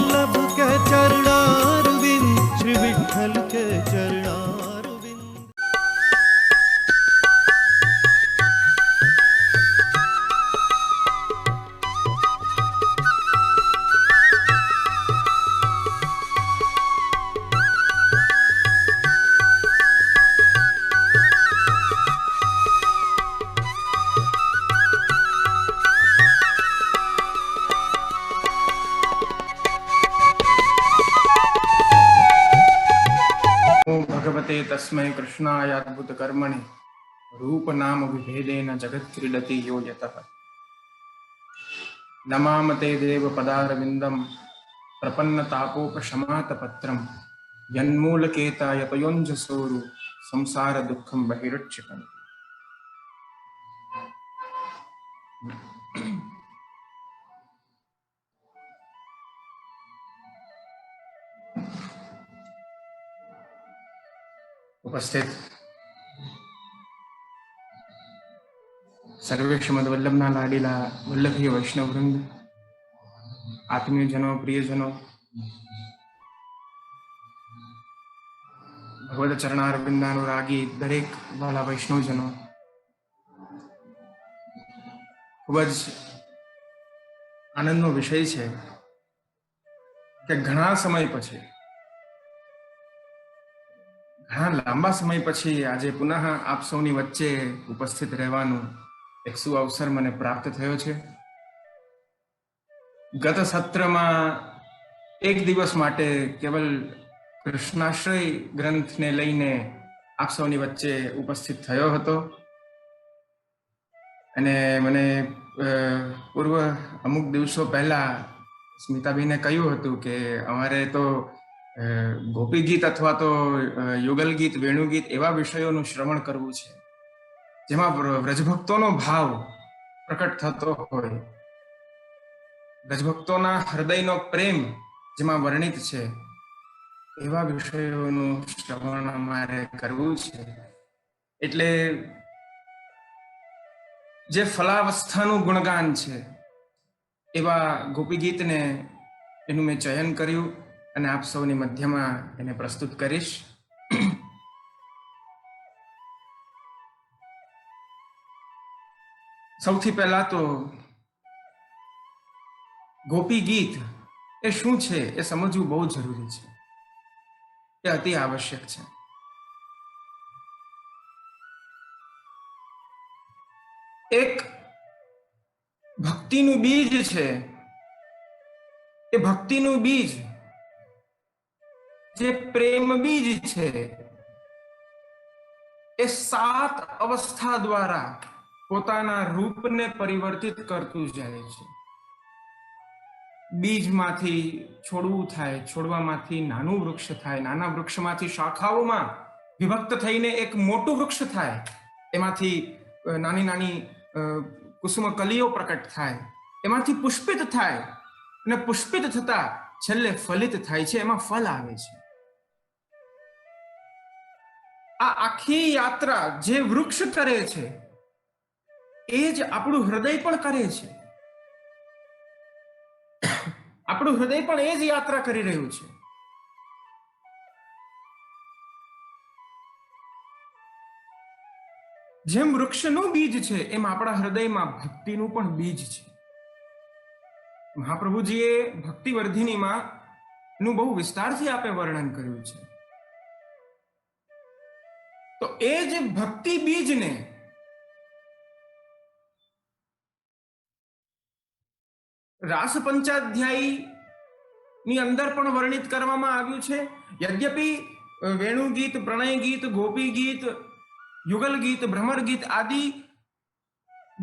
वल्लभ के चरणारविंद, श्री विठ्ठल के चरणारविंद। भगवते तस्मै कृष्णाय अद्भुत कर्मणि रूप नाम विभेदेन जगत् क्रीडति यो यतः। नमामते देव पदारविन्दं प्रपन्नतापोपशमातपत्रं यन्मूलकेताय पयोञ्जसोरु संसार दुःखं बहिरुक्षिपन्ति। उपस्थित सर्वे श्रीमद वल्लभना लाडीला वल्लભી વૈષ્ણવવૃંદ, આત્મીયજનો, પ્રિયજનો, ભગવદ ચરણારવિંદાનુરાગી દરેક વાલા વૈષ્ણવજનો, ખૂબ જ આનંદનો વિષય છે કે ઘણા સમય પછી, ઘણા લાંબા સમય પછી આજે પુનઃ આપ સૌની વચ્ચે ઉપસ્થિત રહેવાનું એક સુઅવસર મને પ્રાપ્ત થયો છે. ગત સત્રમાં એક દિવસ માટે કેવલ કૃષ્ણાશ્રય ગ્રંથને લઈને આપ સૌની વચ્ચે ઉપસ્થિત થયો હતો અને મને પૂર્વ અમુક દિવસો પહેલા સ્મિતાબેને કહ્યું હતું કે અમારે તો ગોપી ગીત અથવા તો યુગલ ગીત, વેણુ ગીત એવા વિષયોનું શ્રવણ કરવું છે જેમાં વ્રજભક્તોનો ભાવ પ્રકટ થતો હોય, વ્રજભક્તોના હૃદયનો પ્રેમ જેમાં વર્ણિત છે એવા વિષયોનું શ્રવણ અમારે કરવું છે. એટલે જે ફલાવસ્થાનું ગુણગાન છે એવા ગોપી ગીતને એનું મેં ચયન કર્યું અને આપ સૌની મધ્યમાં એને પ્રસ્તુત કરીશ. સૌથી પહેલા તો ગોપી ગીત એ શું છે એ સમજવું બહુ જરૂરી છે, એ અતિ આવશ્યક છે. એક ભક્તિનું બીજ છે. એ ભક્તિનું બીજ જે પ્રેમ બીજ છે એ 7 અવસ્થા દ્વારા પોતાના રૂપને પરિવર્તિત કરતું જાય છે. બીજમાંથી છોડવું થાય, છોડવામાંથી નાનું વૃક્ષ થાય, નાના વૃક્ષમાંથી શાખાઓમાં વિભક્ત થઈને એક મોટું વૃક્ષ થાય, એમાંથી નાની નાની કુસુમ કલીઓ પ્રકટ થાય, એમાંથી પુષ્પિત થાય અને પુષ્પિત થતા છેલ્લે ફલિત થાય છે, એમાં ફળ આવે છે. આ આખી યાત્રા જે વૃક્ષ કરે છે એ જ આપણું હૃદય પણ કરે છે. આપણું હૃદય પણ એ જ યાત્રા કરી રહ્યું છે. જેમ વૃક્ષનું બીજ છે એમ આપણા હૃદયમાં ભક્તિનું પણ બીજ છે. મહાપ્રભુજીએ ભક્તિવર્ધિનીમાં નું બહુ વિસ્તારથી આપે વર્ણન કર્યું છે. તો એ જ ભક્તિ બીજને રાસ પંચાધ્યાયી ની અંદર પણ વર્ણિત કરવામાં આવ્યું છે. યદ્યપિ વેણુ ગીત, પ્રણય ગીત, ગોપી ગીત, યુગલ ગીત, ભ્રમર ગીત આદિ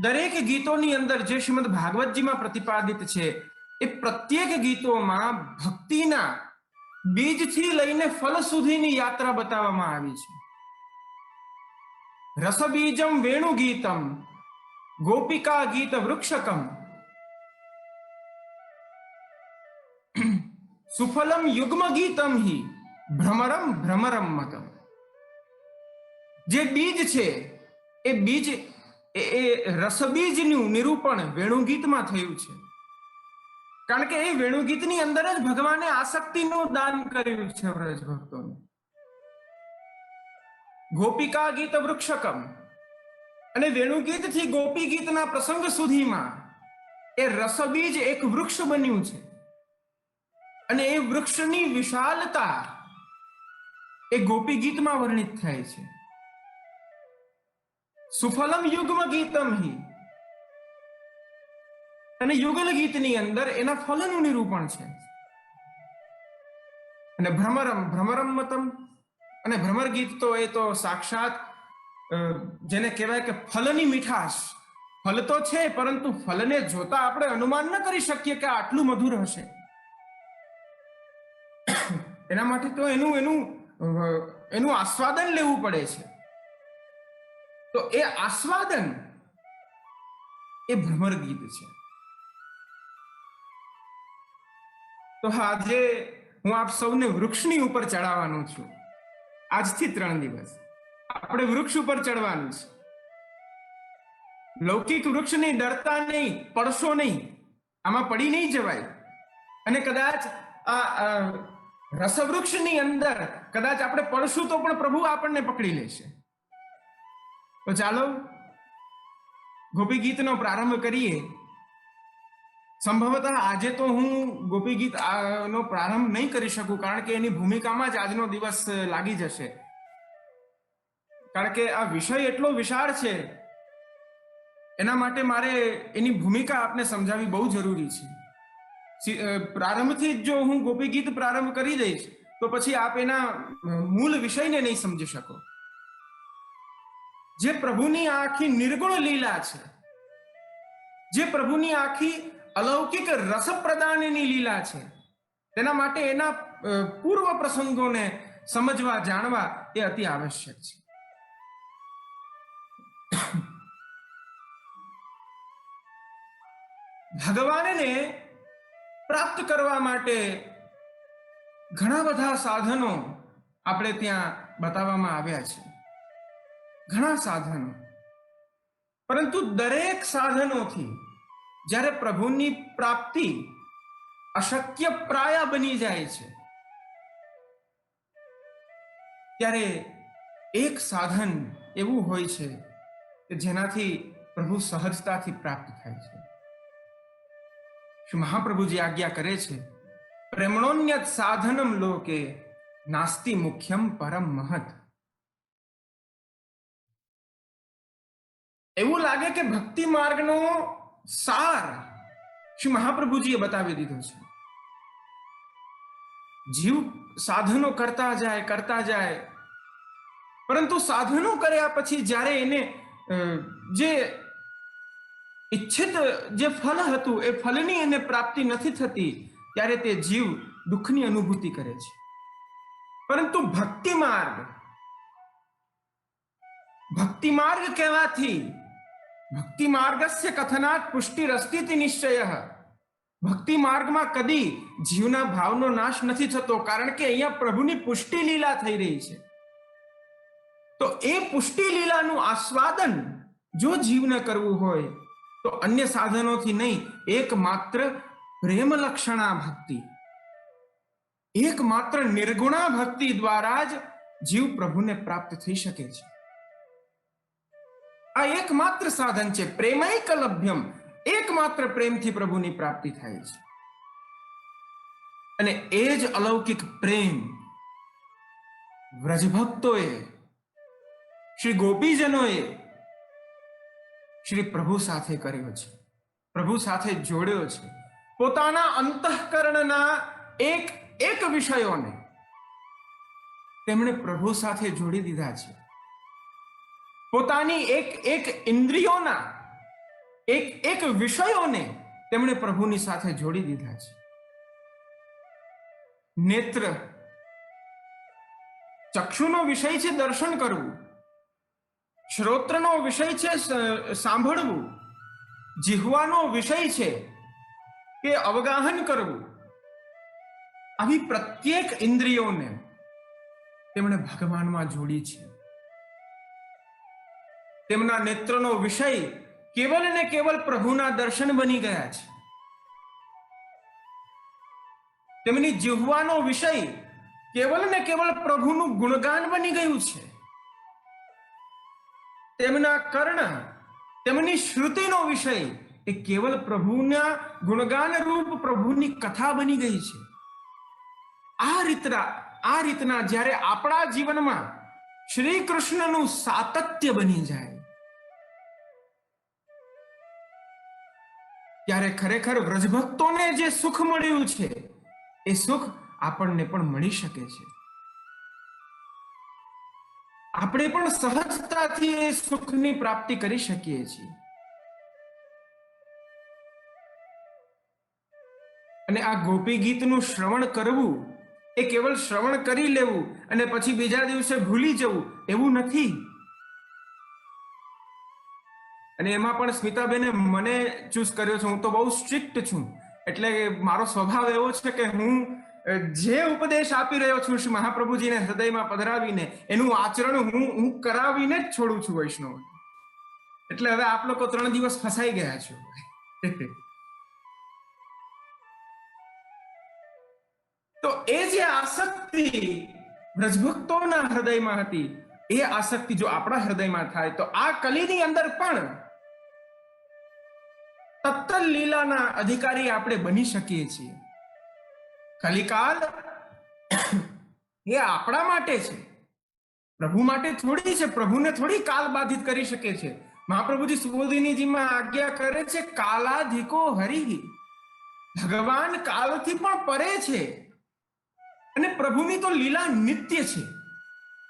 દરેક ગીતોની અંદર જે શ્રીમદ ભાગવતજીમાં પ્રતિપાદિત છે એ પ્રત્યેક ગીતોમાં ભક્તિના બીજથી લઈને ફલ સુધીની યાત્રા બતાવવામાં આવી છે. રસબીજમ વેણુ ગીતમ ગોપિકા ગીત વૃક્ષકમ સુફલમ યુગ્મ ગીતમ હિ ભ્રમરમ ભ્રમરમ મતમ. જે બીજ છે એ બીજ એ રસબીજનું નિરૂપણ વેણુગીતમાં થયું છે. કારણ કે એ વેણુ ગીતની અંદર જ ભગવાને આસક્તિનું દાન કર્યું છે વ્રજ ભક્તોને. ગોપિકા ગીત વૃક્ષકમ અને વેણુ ગીતથી ગોપી ગીતના પ્રસંગ સુધીમાં એ રસબીજ એક વૃક્ષ બન્યું છે અને એ વૃક્ષની વિશાલતા એ ગોપી ગીતમાં વર્ણિત થાય છે. સુફલમ યુગ્મ ગીતમ હિ, અને યુગલ ગીતની અંદર એના ફલનું નિરૂપણ છે. અને ભ્રમરમ ભ્રમરમ મતમ, અને ભ્રમર ગીત તો એ તો સાક્ષાત જેને કહેવાય કે ફલની મીઠાશ. ફલ તો છે પરંતુ ફલને જોતા આપણે અનુમાન ન કરી શકીએ કે આટલું મધુર હશે. એના માટે તો એનું આસ્વાદન લેવું પડે છે. તો એ આસ્વાદન એ ભ્રમર ગીત છે. તો આજે હું આપ સૌને વૃક્ષની ઉપર ચડાવવાનું છું. આજથી 3 દિવસ આપણે વૃક્ષ ઉપર ચડવાનું છે. લૌકિક વૃક્ષની ડરતા નહીં, પડશો નહીં, આમાં પડી નહીં જવાય. અને કદાચ આ રસવૃક્ષની અંદર કદાચ આપણે પડશું તો પણ પ્રભુ આપણને પકડી લેશે. તો ચાલો ગોપી ગીતનો પ્રારંભ કરીએ. સંભવતઃ આજે તો હું ગોપી ગીત નો પ્રારંભ નહીં કરી શકું, કારણ કે એની ભૂમિકામાં જ આજનો દિવસ લાગી જશે. કારણ કે આ વિષય એટલો વિશાળ છે, એના માટે મારે એની ભૂમિકા આપને સમજાવવી બહુ જરૂરી છે. પ્રારંભથી જ જો હું ગોપી ગીત પ્રારંભ કરી દઈશ તો પછી આપ એના મૂળ વિષયને નહીં સમજી શકો. જે પ્રભુની આખી નિર્ગુણ લીલા છે, જે પ્રભુની આખી અલૌકિક રસ પ્રદાનની લીલા છે, તેના માટે એના પૂર્વ પ્રસંગોને સમજવા જાણવા એ અતિ આવશ્યક છે. ભગવાનને પ્રાપ્ત કરવા માટે ઘણા બધા સાધનો આપણે ત્યાં બતાવવામાં આવ્યા છે. ઘણા સાધનો, પરંતુ દરેક સાધનોથી જ્યારે પ્રભુની પ્રાપ્તિ અશક્ય પ્રાય બની જાય છે, ત્યારે એક સાધન એવું હોય છે કે જેનાથી પ્રભુ સહજતાથી પ્રાપ્ત થાય છે. શ્રી મહાપ્રભુજી આજ્ઞા કરે છે, પ્રેમણોન્યત સાધનમ લોકે નાસ્તિ મુખ્યમ પરમ મહત. એવું લાગે કે ભક્તિ માર્ગનો સાર શ્રી મહાપ્રભુજીએ બતાવી દીધો છે. જીવ સાધનો કરતા જાય, પરંતુ સાધનો કર્યા પછી જ્યારે એને જે ઈચ્છિત જે ફલ હતું એ ફલની એને પ્રાપ્તિ નથી થતી, ત્યારે તે જીવ દુઃખની અનુભૂતિ કરે છે. પરંતુ ભક્તિ માર્ગ કહેવાથી ભક્તિ માર્ગસ્ય કથનાત પુષ્ટિરસ્તિતિ નિશ્ચય. ભક્તિ માર્ગમાં કદી જીવના ભાવનો નાશ નથી થતો, કારણ કે અહીંયા પ્રભુની પુષ્ટિ લીલા થઈ રહી છે. તો એ પુષ્ટિ લીલાનું આસ્વાદન જો જીવને કરવું હોય તો અન્ય સાધનોથી નહીં, એકમાત્ર પ્રેમ લક્ષણા ભક્તિ, એકમાત્ર નિર્ગુણા ભક્તિ દ્વારા જ જીવ પ્રભુને પ્રાપ્ત થઈ શકે છે. આ એકમાત્ર સાધન છે. પ્રેમૈકલભ્યમ, એકમાત્ર પ્રેમથી પ્રભુની પ્રાપ્તિ થાય છે. અને એ જ અલૌકિક પ્રેમ વ્રજભક્તોએ, શ્રી ગોપીજનોએ શ્રી પ્રભુ સાથે કર્યો છે, પ્રભુ સાથે જોડ્યો છે. પોતાના અંતઃકરણના એક વિષયોને તેમણે પ્રભુ સાથે જોડી દીધા છે. પોતાની એક ઇન્દ્રિયોના એક વિષયોને તેમણે પ્રભુની સાથે જોડી દીધા છે. નેત્ર, ચક્ષુનો વિષય છે દર્શન કરવું, શ્રોત્રનો વિષય છે સાંભળવું, જીહવાનો વિષય છે કે અવગાહન કરવું. આવી પ્રત્યેક ઇન્દ્રિયોને તેમણે ભગવાનમાં જોડી છે. તેમના નેત્રનો વિષય કેવલ ને કેવલ પ્રભુના દર્શન બની ગયા છે. તેમની જીહવાનો વિષય કેવલ ને કેવલ પ્રભુનું ગુણગાન બની ગયું છે. તેમના કર્ણ, તેમની શ્રુતિનો વિષય એ કેવલ પ્રભુના ગુણગાન રૂપ પ્રભુની કથા બની ગઈ છે. આ રીતના જ્યારે આપણા જીવનમાં શ્રી કૃષ્ણનું સાતત્ય બની જાય ત્યારે ખરેખર વ્રજભક્તોને જે સુખ મળ્યું છે એ સુખ આપણને પણ મળી શકે છે. આપણે પણ સહજતાથી એ સુખની પ્રાપ્તિ કરી શકીએ છીએ. અને આ ગોપી ગીતનું શ્રવણ કરવું એ કેવલ શ્રવણ કરી લેવું અને પછી બીજા દિવસે ભૂલી જવું એવું નથી. અને એમાં પણ સ્મિતાબેને મને ચૂઝ કર્યો છે. હું તો બહુ સ્ટ્રિક્ટ છું, એટલે મારો સ્વભાવ એવો છે કે હું જે ઉપદેશ આપી રહ્યો છું શ્રી મહાપ્રભુજીને હૃદયમાં પધરાવીને એનું આચરણ હું કરાવીને જ છોડું છું વૈષ્ણવ. એટલે હવે આપ લોકો 3 દિવસ ફસાઈ ગયા છો. તો એ જે આસક્તિ વ્રજભક્તોના હૃદયમાં હતી એ આસક્તિ જો આપણા હૃદયમાં થાય તો આ કલીની અંદર પણ તત્તલ લીલાના અધિકારી આપણે બની શકીએ છીએ. કલિકાલ એ આપણા માટે છે, પ્રભુ માટે થોડી છે. પ્રભુને થોડી કાલ બાધિત કરી શકે છે. મહાપ્રભુજી સુબોધિનીજીમાં આજ્ઞા કરે છે કાલાધિકો હરિ. ભગવાન કાલથી પણ પરે છે અને પ્રભુની તો લીલા નિત્ય છે.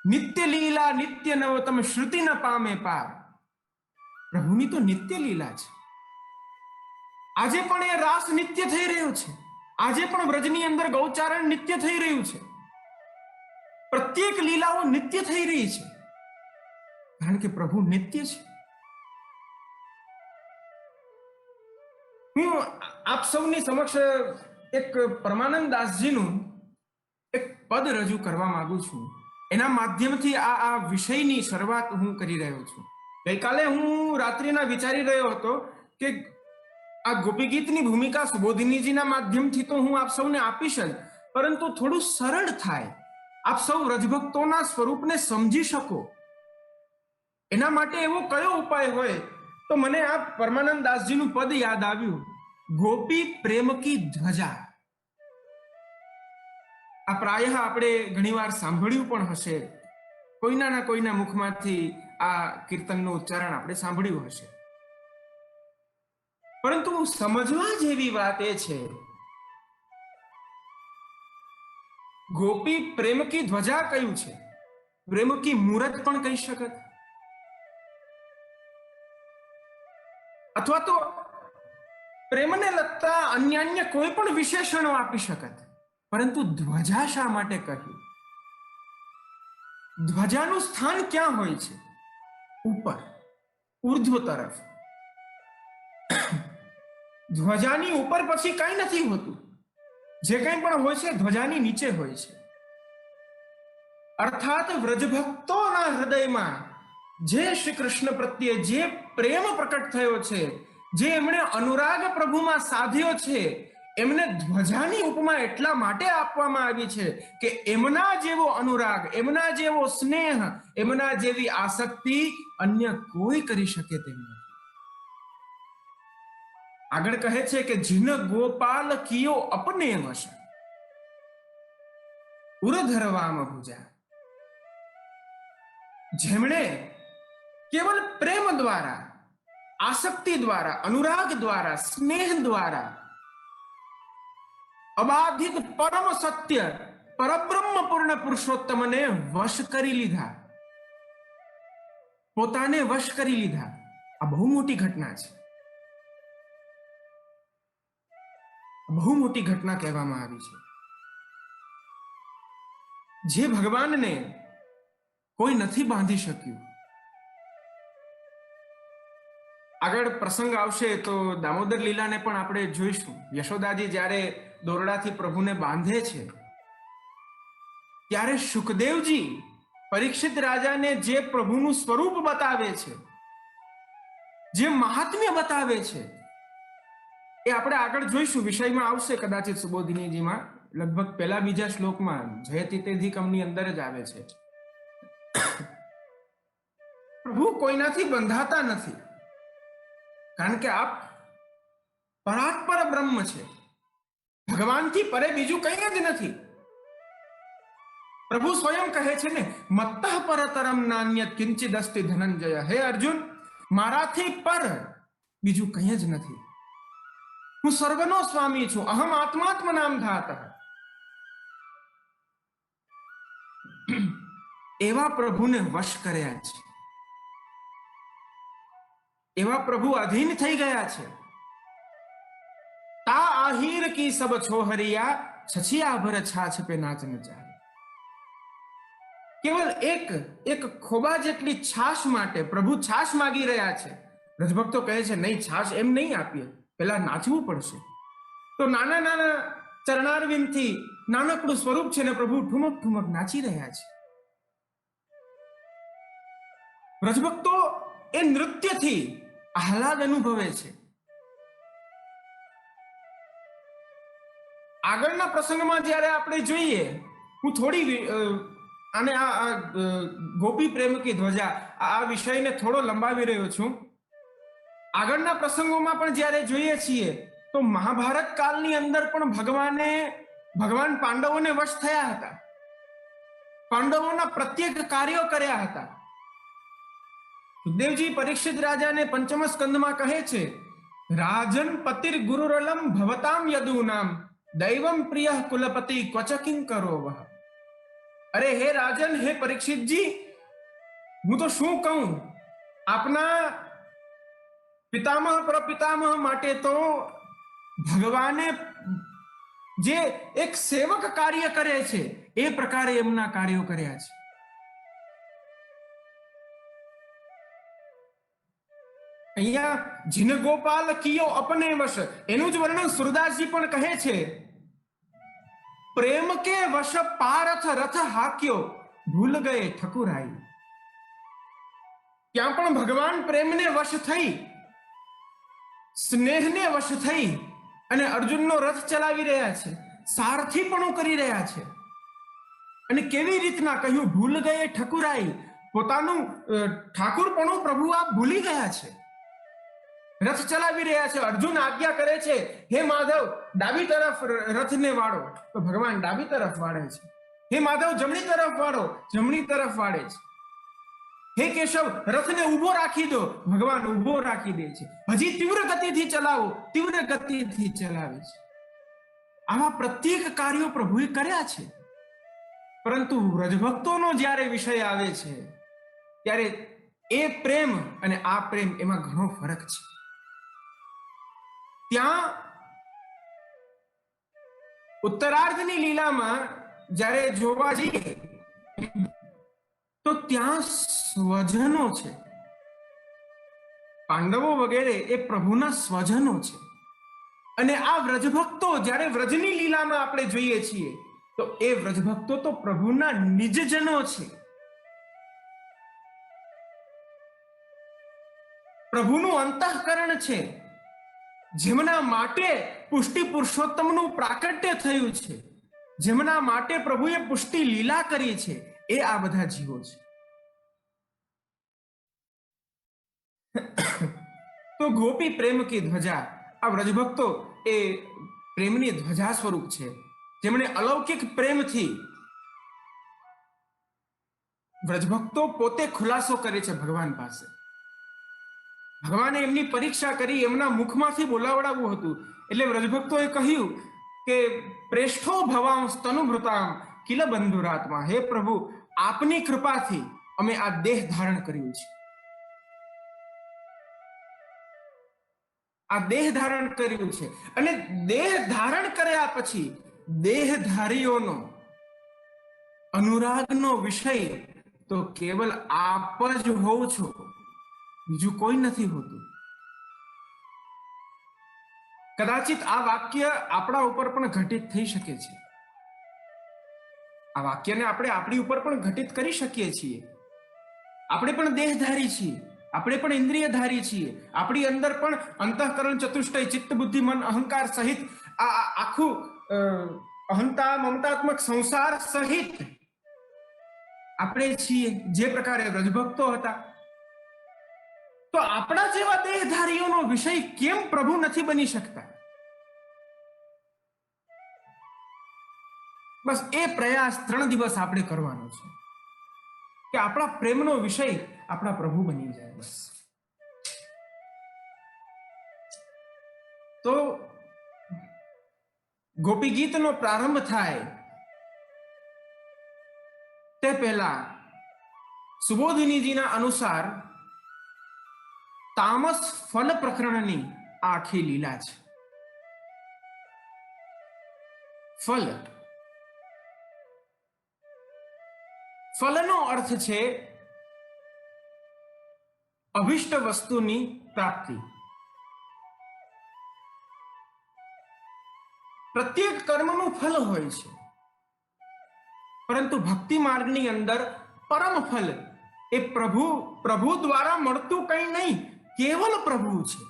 નિત્ય લીલા નિત્ય નવતમ શ્રુતિ ન પામે પાર. પ્રભુની તો નિત્ય લીલા છે. આજે પણ એ રાસ નિત્ય થઈ રહ્યો છે. આજે પણ વ્રજની અંદર ગૌચારણ નિત્ય થઈ રહ્યું છે. પ્રત્યેક લીલાઓ નિત્ય થઈ રહી છે કારણ કે પ્રભુ નિત્ય છે. હું આપ સૌની સમક્ષ એક પરમાનંદ દાસજીનું એક પદ રજૂ કરવા માંગુ છું. એના માધ્યમથી આ વિષયની શરૂઆત હું કરી રહ્યો છું. ગઈકાલે હું રાત્રિના વિચારી રહ્યો હતો કે આ ગોપી ગીતની ભૂમિકા સુબોધિનીજીના માધ્યમથી તો હું આપ સૌને આપીશ જ, પરંતુ થોડું સરળ થાય, આપ સૌ વ્રજભક્તોના સ્વરૂપને સમજી શકો એના માટે એવો કયો ઉપાય હોય તો મને આ પરમાનંદ દાસજીનું પદ યાદ આવ્યું. ગોપી પ્રેમ કી ધ્વજા. આ પ્રાયઃ આપણે ઘણીવાર સાંભળ્યું પણ હશે. કોઈના ના કોઈના મુખમાંથી આ કીર્તનનું ઉચ્ચારણ આપણે સાંભળ્યું હશે. પરંતુ સમજવા જેવી વાત એ છે ગોપી પ્રેમ કી ધ્વજા કયું છે, પ્રેમ કી મૂરત પણ કહી શકત, અથવા તો પ્રેમને લગતા અન્ય કોઈ પણ વિશેષણો આપી શકત. પરંતુ ધ્વજા શા માટે કહ્યું? ધ્વજાનું સ્થાન ક્યાં હોય છે? ઉપર, ઉર્ધ્વ તરફ. ધ્વજાની ઉપર પછી કઈ નથી હોતું. જે કંઈ પણ હોય છે ધ્વજાની નીચે હોય છે. અર્થાત વ્રજભક્તોના હૃદયમાં જે શ્રી કૃષ્ણ પ્રત્યે જે પ્રેમ પ્રકટ થયો છે, જે એમણે અનુરાગ પ્રભુમાં સાધ્યો છે, એમને ધ્વજાની ઉપમા એટલા માટે આપવામાં આવી છે કે એમના જેવો અનુરાગ, એમના જેવો સ્નેહ, એમના જેવી આસક્તિ અન્ય કોઈ કરી શકે તેમ નથી. આગળ કહે છે કે જીન ગોપાલ કિયો અપને વશ ઉરધરવામ ભુજા. જેમણે કેવલ પ્રેમ દ્વારા, આસક્તિ દ્વારા, અનુરાગ દ્વારા, સ્નેહ દ્વારા અબાધિત પરમ સત્ય પરબ્રહ્મ પૂર્ણ પુરુષોત્તમને વશ કરી લીધા, પોતાને વશ કરી લીધા. આ બહુ મોટી ઘટના છે. બહુ મોટી ઘટના કહેવામાં આવી છે. જે ભગવાનને કોઈ નથી બાંધી શક્યું. આગળ પ્રસંગ આવશે તો દામોદર લીલાને પણ આપણે જોઈશું. યશોદાજી જ્યારે દોરડાથી પ્રભુને બાંધે છે ત્યારે શુકદેવજી પરીક્ષિત રાજાને જે પ્રભુનું સ્વરૂપ બતાવે છે, જે મહાત્મ્ય બતાવે છે, એ આપણે આગળ જોઈશું. વિષયમાં આવશે કદાચિત સુબોધિનીજીમાં લગભગ પહેલા બીજા શ્લોકમાં જયતિતેધિકમની અંદર જ આવે છે. પ્રભુ કોઈનાથી બંધાતા નથી, કારણ કે આપ પરાત્પર બ્રહ્મ છે. ભગવાનથી પરે બીજું કંઈ જ નથી. પ્રભુ સ્વયં કહે છે ને, મત્તઃ પરતરમ નાન્યત કિંચિદ અસ્તિ ધનંજય. હે અર્જુન, મારાથી પર બીજું કંઈ જ નથી. હું સર્વનો સ્વામી છું. અહમ આત્માત્મ નામ ધાતઃ. એવા પ્રભુને વશ કર્યા છે, એવા પ્રભુ અધીન થઈ ગયા છે. તા આહીર કી સબ છોહરિયા, છછિયા ભર છાછ પે નાચ નચાય. કેવલ એક ખોબા જેટલી છાશ માટે પ્રભુ છાશ માગી રહ્યા છે. રજભક્તો કહે છે, નહીં, છાશ એમ નહીં આપીએ, પેલા નાચવું પડશે. તો નાના નાના ચરણારવિંદથી નાનકડું સ્વરૂપ છે ને પ્રભુ ઠુમક ઠુમક નાચી રહ્યા છે. રજભક્તો એ નૃત્યથી આહલાદ અનુભવે છે. આગળના પ્રસંગમાં જ્યારે આપણે જોઈએ, હું થોડી આને આ ગોપી પ્રેમ કી ધ્વજા આ વિષયને થોડો લંબાવી રહ્યો છું. આગળના પ્રસંગોમાં પણ જ્યારે જોઈએ છીએ તો મહાભારત કાળની અંદર પણ ભગવાન પાંડવોને વશ થયા હતા. પાંડવોના પ્રત્યેક કાર્યો કર્યા હતા. સુખદેવજી પરીક્ષિત રાજાને પંચમ સ્કંદમાં કહે છે, રાજન પતિર ગુરુરલમ ભવતામ યદુનામ દૈવમ પ્રિય કુલપતિ ક્વચકિં કરો વહ. અરે હે રાજન, હે પરીક્ષિતજી, હું તો શું કહું, આપના પિતામહ પ્રપિતામહ માટે તો ભગવાને જે એક સેવક કાર્ય કરે છે એ પ્રકારે એમના કાર્યો કર્યા છે. અહીંયા જીન ગોપાલ કિયો અપને વશ, એનું જ વર્ણન સુરદાસજી પણ કહે છે. પ્રેમ કે વશ પારથ રથ હાક્યો, ભૂલ ગયે ઠકુરાઈ. ત્યાં પણ ભગવાન પ્રેમને વશ થઈ, સ્નેહને વશ થઈ અને અર્જુનનો રથ ચલાવી રહ્યા છે, સારથીપણું કરી રહ્યા છે. અને કેવી રીતના કહ્યું, ભૂલ ગયે ઠકુરાઈ, પોતાનું ઠાકુરપણું પ્રભુ આપ ભૂલી ગયા છે. રથ ચલાવી રહ્યા છે. અર્જુન આજ્ઞા કરે છે, હે માધવ, ડાબી તરફ રથને વાળો, તો ભગવાન ડાબી તરફ વાળે છે. હે માધવ, જમણી તરફ વાળો, જમણી તરફ વાળે છે. હે કેશવ, રથને ઉભો રાખી દો, ભગવાન ઉભો રાખી દે છે. હજી તીવ્ર ગતિથી ચલાવો, તીવ્ર ગતિથી ચલાવે છે. આવા પ્રત્યેક કાર્યો પ્રભુએ કર્યા છે. પરંતુ વ્રજભક્તોનો જ્યારે વિષય આવે છે ત્યારે એ પ્રેમ અને આ પ્રેમ એમાં ઘણો ફરક છે. ત્યાં ઉત્તરાર્ધની લીલામાં જ્યારે જોવા જઈએ તો ત્યાં સ્વજનો છે. પાંડવો વગેરે એ પ્રભુના સ્વજનો છે. અને આ વ્રજભક્તો જ્યારે વ્રજની લીલામાં આપણે જોઈએ છીએ તો એ વ્રજભક્તો તો પ્રભુના નિજજનો છે. પ્રભુનું અંતઃકરણ છે, જેમના માટે પુષ્ટિ પુરુષોત્તમનું પ્રાકટ્ય થયું છે, જેમના માટે પ્રભુએ પુષ્ટિ લીલા કરી છે, એ આ બધા જીવો છે. તો ગોપી પ્રેમ કી ધ્વજા, આ વ્રજભક્તો એ પ્રેમની ધ્વજા સ્વરૂપ છે, જેમણે અલૌકિક પ્રેમથી વ્રજભક્તો પોતે ખુલાસો કરે છે ભગવાન પાસે. ભગવાને એમની પરીક્ષા કરી, એમના મુખમાંથી બોલાવડાવવું હતું. એટલે વ્રજભક્તોએ કહ્યું કે પ્રેષ્ઠો ભવાંશ તનુભૃતામ કિલ બંધુરાત્મા. હે પ્રભુ, આપની કૃપાથી અમે આ દેહ ધારણ કર્યું છે. આ દેહ ધારણ કર્યું છે. અને દેહ ધારણ કર્યા પછી દેહધારીઓનો અનુરાગનો વિષય તો કેવલ આપ જ હોવ છો, બીજું કોઈ નથી હોતું. કદાચિત આ વાક્ય આપણા ઉપર પણ ઘટિત થઈ શકે છે. આ વાક્યને આપણે આપણી ઉપર પણ ઘટિત કરી શકીએ છીએ. આપણે પણ દેહધારી છીએ, આપણે પણ ઇન્દ્રિયધારી છીએ. આપણી અંદર પણ અંતઃકરણ ચતુષ્ટય, ચિત્ત, બુદ્ધિ, મન, અહંકાર સહિત આ આખું અહંતા મમતાત્મક સંસાર સહિત આપણે છીએ જે પ્રકારે વ્રજભક્તો હતા, તો આપણા જેવા દેહધારીઓનો વિષય કેમ પ્રભુ નથી બની શકતા? બસ એ પ્રયાસ 3 દિવસ આપણે કરવાનો છે કે આપણા પ્રેમનો વિષય આપણા પ્રભુ બની જાય. બસ. તો ગોપી ગીતનો પ્રારંભ થાય તે પહેલા સુબોધિનીજીના અનુસાર તામસ ફલ પ્રકરણની આ આખી લીલા છે. ફલ, ફલનો અર્થ છે અભિષ્ટ વસ્તુની પ્રાપ્તિ. પ્રત્યેક કર્મનું ફલ હોય છે, પરંતુ ભક્તિ માર્ગની અંદર પરમ ફલ એ પ્રભુ દ્વારા મળતું કંઈ નહીં, કેવલ પ્રભુ છે.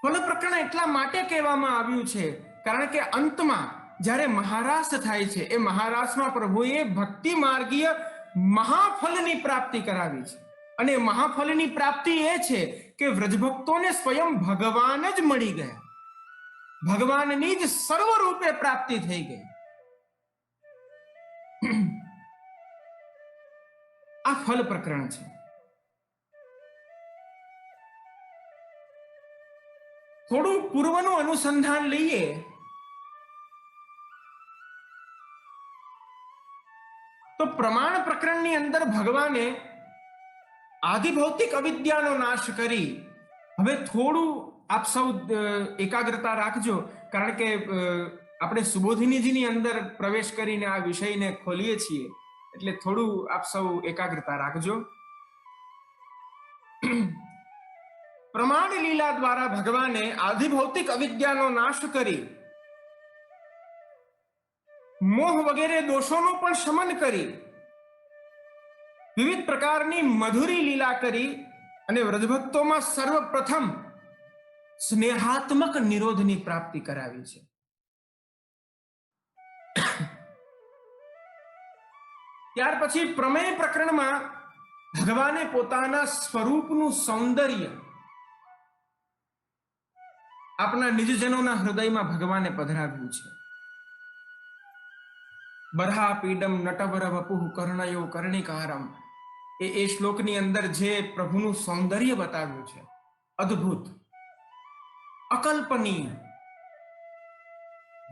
ફલ પ્રકરણ એટલા માટે કહેવામાં આવ્યું છે કારણ કે અંતમાં જ્યારે મહારાસ થાય છે, એ મહારાસમાં પ્રભુએ ભક્તિ માર્ગીય મહાફલની પ્રાપ્તિ કરાવી છે. અને મહાફલની પ્રાપ્તિ એ છે કે વ્રજભક્તોને સ્વયં ભગવાન જ મળી ગયા, ભગવાનની જ સર્વ રૂપે પ્રાપ્તિ થઈ ગઈ. આ ફલ પ્રકરણ છે. થોડું પૂર્વનું અનુસંધાન લઈએ તો પ્રમાણ પ્રકરણની અંદર ભગવાને આધિભૌતિક અવિદ્યાનો નાશ કરી, હવે થોડું આપ સૌ એકાગ્રતા રાખજો કારણ કે આપણે સુબોધિનીજીની અંદર પ્રવેશ કરીને આ વિષયને ખોલીએ છીએ, એટલે થોડું આપ સૌ એકાગ્રતા રાખજો. પ્રમાણ લીલા દ્વારા ભગવાને આધિભૌતિક અવિદ્યાનો નાશ કરી, મોહ વગેરે દોષોનો પણ શમન કરી, વિવિધ પ્રકારની મધુરી લીલા કરી અને વ્રજભક્તોમાં સર્વપ્રથમ સ્નેહાત્મક નિરોધની પ્રાપ્તિ કરાવી છે. ત્યાર પછી પ્રમેય પ્રકરણમાં ભગવાને પોતાના સ્વરૂપનું સૌંદર્ય આપના નિજજનોના હૃદયમાં ભગવાને પધરાવ્યું છે. બરહા પીડમ નટવર વપુઃ કર્ણયો કર્ણિકારમ, એ શ્લોકની અંદર જે પ્રભુનું સૌંદર્ય બતાવ્યું છે, અદ્ભુત, અકલ્પનીય.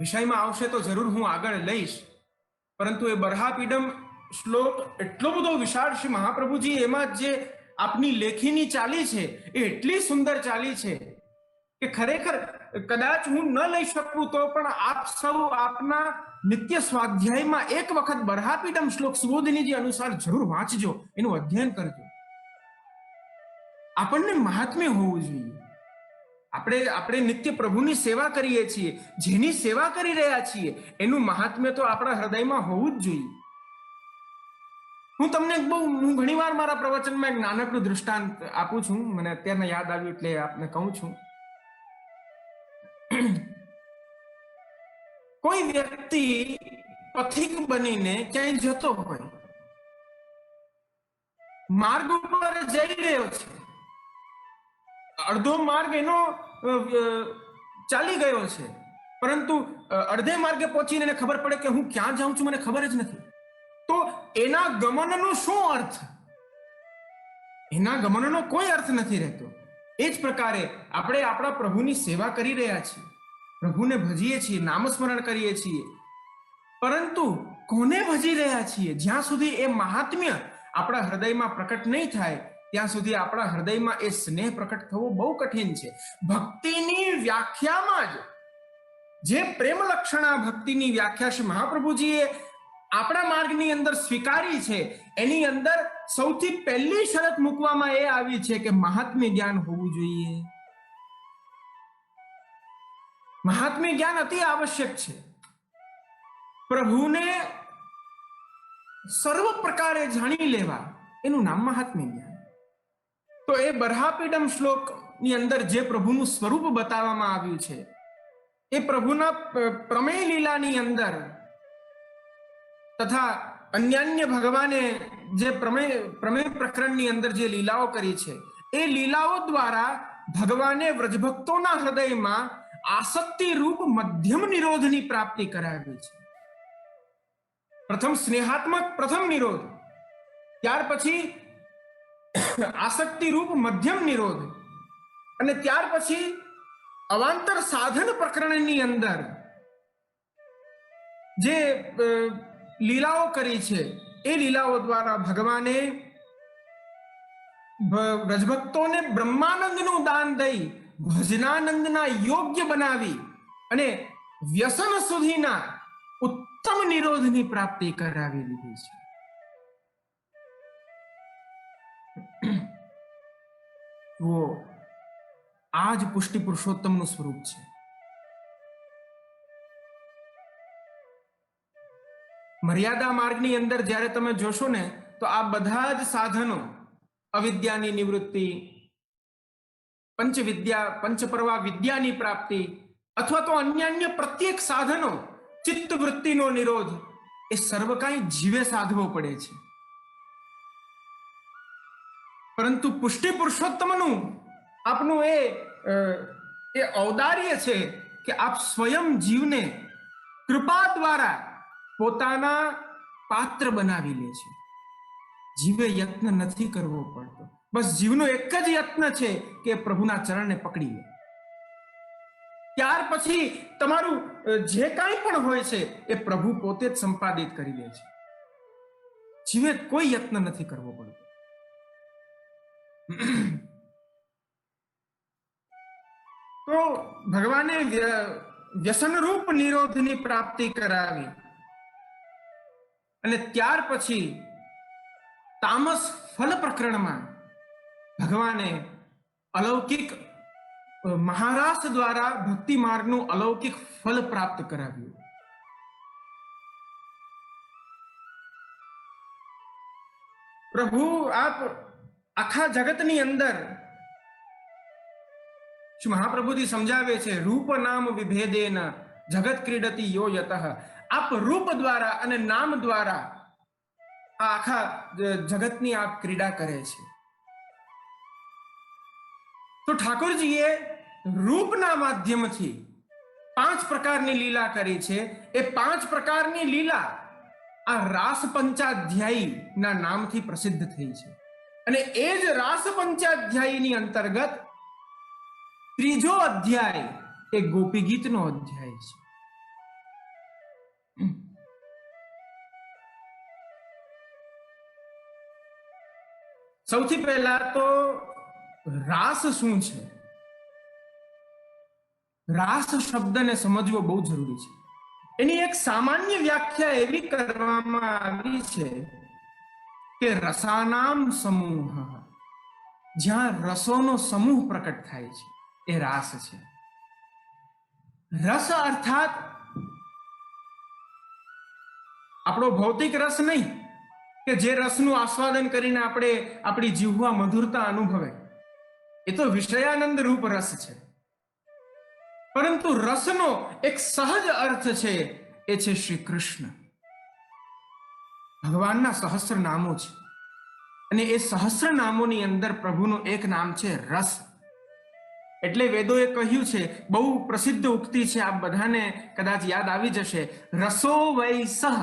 વિષયમાં આવશે તો જરૂર હું આગળ લઈશ, પરંતુ એ બરહાપીડમ શ્લોક એટલો બધો વિશાળ છે. મહાપ્રભુજી એમાં જે આપની લેખીની ચાલી છે એ એટલી સુંદર ચાલી છે કે ખરેખર કદાચ હું ન લઈ શકું તો પણ આપ સૌ આપના નિત્ય સ્વાધ્યાયમાં એક વખત બરહાપીડમ શ્લોક સુબોધિનીજી અનુસાર જરૂર વાંચજો, એનું અધ્યયન કરજો. આપણને મહાત્મ્ય હોવું જોઈએ. આપણે નિત્ય પ્રભુની સેવા કરીએ છીએ, જેની સેવા કરી રહ્યા છીએ એનું મહાત્મ્ય તો આપણા હૃદયમાં હોવું જ જોઈએ. હું તમને હું ઘણીવાર મારા પ્રવચનમાં એક નાનકડું દૃષ્ટાંત આપું છું, મને અત્યારે યાદ આવ્યું એટલે આપને કહું છું. કોઈ વ્યક્તિ પથિક બનીને ક્યાંય જતો હોય, માર્ગ ઉપર જઈ રહ્યો છે, અડધો માર્ગ એનો ચાલી ગયો છે, પરંતુ અડધે માર્ગે પહોંચીને એને ખબર પડે કે હું ક્યાં જાઉં છું મને ખબર જ નથી, તો એના ગમનનો શું અર્થ? એના ગમનનો કોઈ અર્થ નથી રહેતો. એ જ પ્રકારે આપણે આપણા પ્રભુની સેવા કરી રહ્યા છીએ, પ્રભુને ભજીએ છીએ, નામસ્મરણ કરીએ છીએ, પરંતુ કોને ભજી રહ્યા છીએ? જ્યાં સુધી એ મહાત્મ્ય આપણા હૃદયમાં પ્રકટ નહીં થાય ત્યાં સુધી આપણા હૃદયમાં એ સ્નેહ પ્રકટ થવો બહુ કઠિન છે. ભક્તિની વ્યાખ્યામાં જ જે પ્રેમ લક્ષણા ભક્તિની વ્યાખ્યા છે મહાપ્રભુજીએ આપણા માર્ગની અંદર સ્વીકારી છે, એની અંદર સૌથી પહેલી શરત મૂકવામાં એ આવી છે કે મહાત્મ્ય જ્ઞાન હોવું જોઈએ. મહાત્મ્ય જ્ઞાન અતિ આવશ્યક છે. પ્રભુને સર્વ પ્રકારે જાણી લેવા એનું નામ મહાત્મ્ય જ્ઞાન. તો એ બરહાપીડમ શ્લોક ની અંદર જે પ્રભુનું સ્વરૂપ બતાવવામાં આવ્યું છે, એ પ્રભુના પ્રમેય લીલાની અંદર તથા અન્યાન્ય ભગવાને જે પ્રમેય પ્રકરણની અંદર જે લીલાઓ કરી છે, એ લીલાઓ દ્વારા ભગવાને વ્રજભક્તોના હૃદયમાં આસક્તિ રૂપ મધ્યમ નિરોધની પ્રાપ્તિ કરાવી છે. પ્રથમ સ્નેહાત્મક પ્રથમ નિરોધ, ત્યાર પછી આસક્તિ રૂપ મધ્યમ નિરોધ, અને ત્યાર પછી અવાંતર સાધન પ્રકરણની અંદર જે લીલાઓ કરી છે, એ લીલાઓ દ્વારા ભગવાને વ્રજભક્તોને બ્રહ્માનંદનું દાન દઈ ભજનાનંદના યોગ્ય બનાવી અને વ્યસન સુધીના ઉત્તમ નિરોધની પ્રાપ્તિ કરાવી લીધી છે. તો આ જ પુષ્ટિ પુરુષોત્તમનું સ્વરૂપ છે. મર્યાદા માર્ગની અંદર જ્યારે તમે જોશો ને, તો આ બધા જ સાધનો, અવિદ્યાની નિવૃત્તિ, પંચવિદ્યા પંચપરવા વિદ્યાની પ્રાપ્તિ, અથવા તો અન્ય પ્રત્યેક સાધનો, ચિત્તવૃત્તિનો નિરોધ, એ સર્વ કાંઈ જીવે સાધવો પડે છે. પરંતુ પુષ્ટિ પુરુષોત્તમનું આપનું એ ઔદાર્ય છે કે આપ સ્વયં જીવને કૃપા દ્વારા પોતાના પાત્ર બનાવી લે છે. જીવે યત્ન નથી કરવો પડતો, બસ જીવનો એક જ યત્ન છે કે પ્રભુના ચરણને પકડી લે. ત્યાર પછી તમારું જે કાંઈ પણ હોય છે એ પ્રભુ પોતે જ સંપાદિત કરી લે છે. જીવે કોઈ યત્ન નથી કરવો પડતો. તો ભગવાને વ્યસનરૂપ નિરોધની પ્રાપ્તિ કરાવી અને ત્યાર પછી તામસ ફલ પ્રકરણમાં ભગવાને અલૌકિક મહારાસ દ્વારા ભક્તિ માર્ગનું અલૌકિક ફલ પ્રાપ્ત કરાવ્યું. પ્રભુ આપ આખા જગતની અંદર મહાપ્રભુજી સમજાવે છે, રૂપ નામ વિભેદેન જગત ક્રીડતી યો યતઃ. આપ રૂપ દ્વારા અને નામ દ્વારા આ આખા જગતની આપ ક્રીડા કરે છે. તો ઠાકોરજીએ રૂપના માધ્યમથી 5 પ્રકારની લીલા કરી છે. એ 5 પ્રકારની લીલા આ રાસ પંચાધ્યાયી ના નામથી પ્રસિદ્ધ થઈ છે. અને એ જ રાસ પંચાધ્યાયીની અંતર્ગત ત્રીજો અધ્યાય એ ગોપી ગીતનો અધ્યાય છે. સૌથી પહેલા તો રાસ શું છે? રાસ શબ્દને સમજવો બહુ જરૂરી છે. એની એક સામાન્ય વ્યાખ્યા એવી કરવામાં આવી છે કે રસાનામ સમૂહ, જ્યાં રસોનો સમૂહ પ્રકટ થાય છે એ રાસ છે. રસ અર્થાત આપણો ભૌતિક રસ નહીં કે જે રસનું આસ્વાદન કરીને આપણે આપણી જીહવા મધુરતા અનુભવે, એ તો વિષયાનંદ રૂપ રસ છે. પરંતુ રસનો એક સહજ અર્થ છે, એ છે શ્રી કૃષ્ણ. ભગવાનના સહસ્ર નામો છે અને એ સહસ્ર નામોની અંદર પ્રભુનું એક નામ છે રસ. એટલે વેદોએ કહ્યું છે, બહુ પ્રસિદ્ધ ઉક્તિ છે, આપ બધાને કદાચ યાદ આવી જશે, રસો વૈ સહ.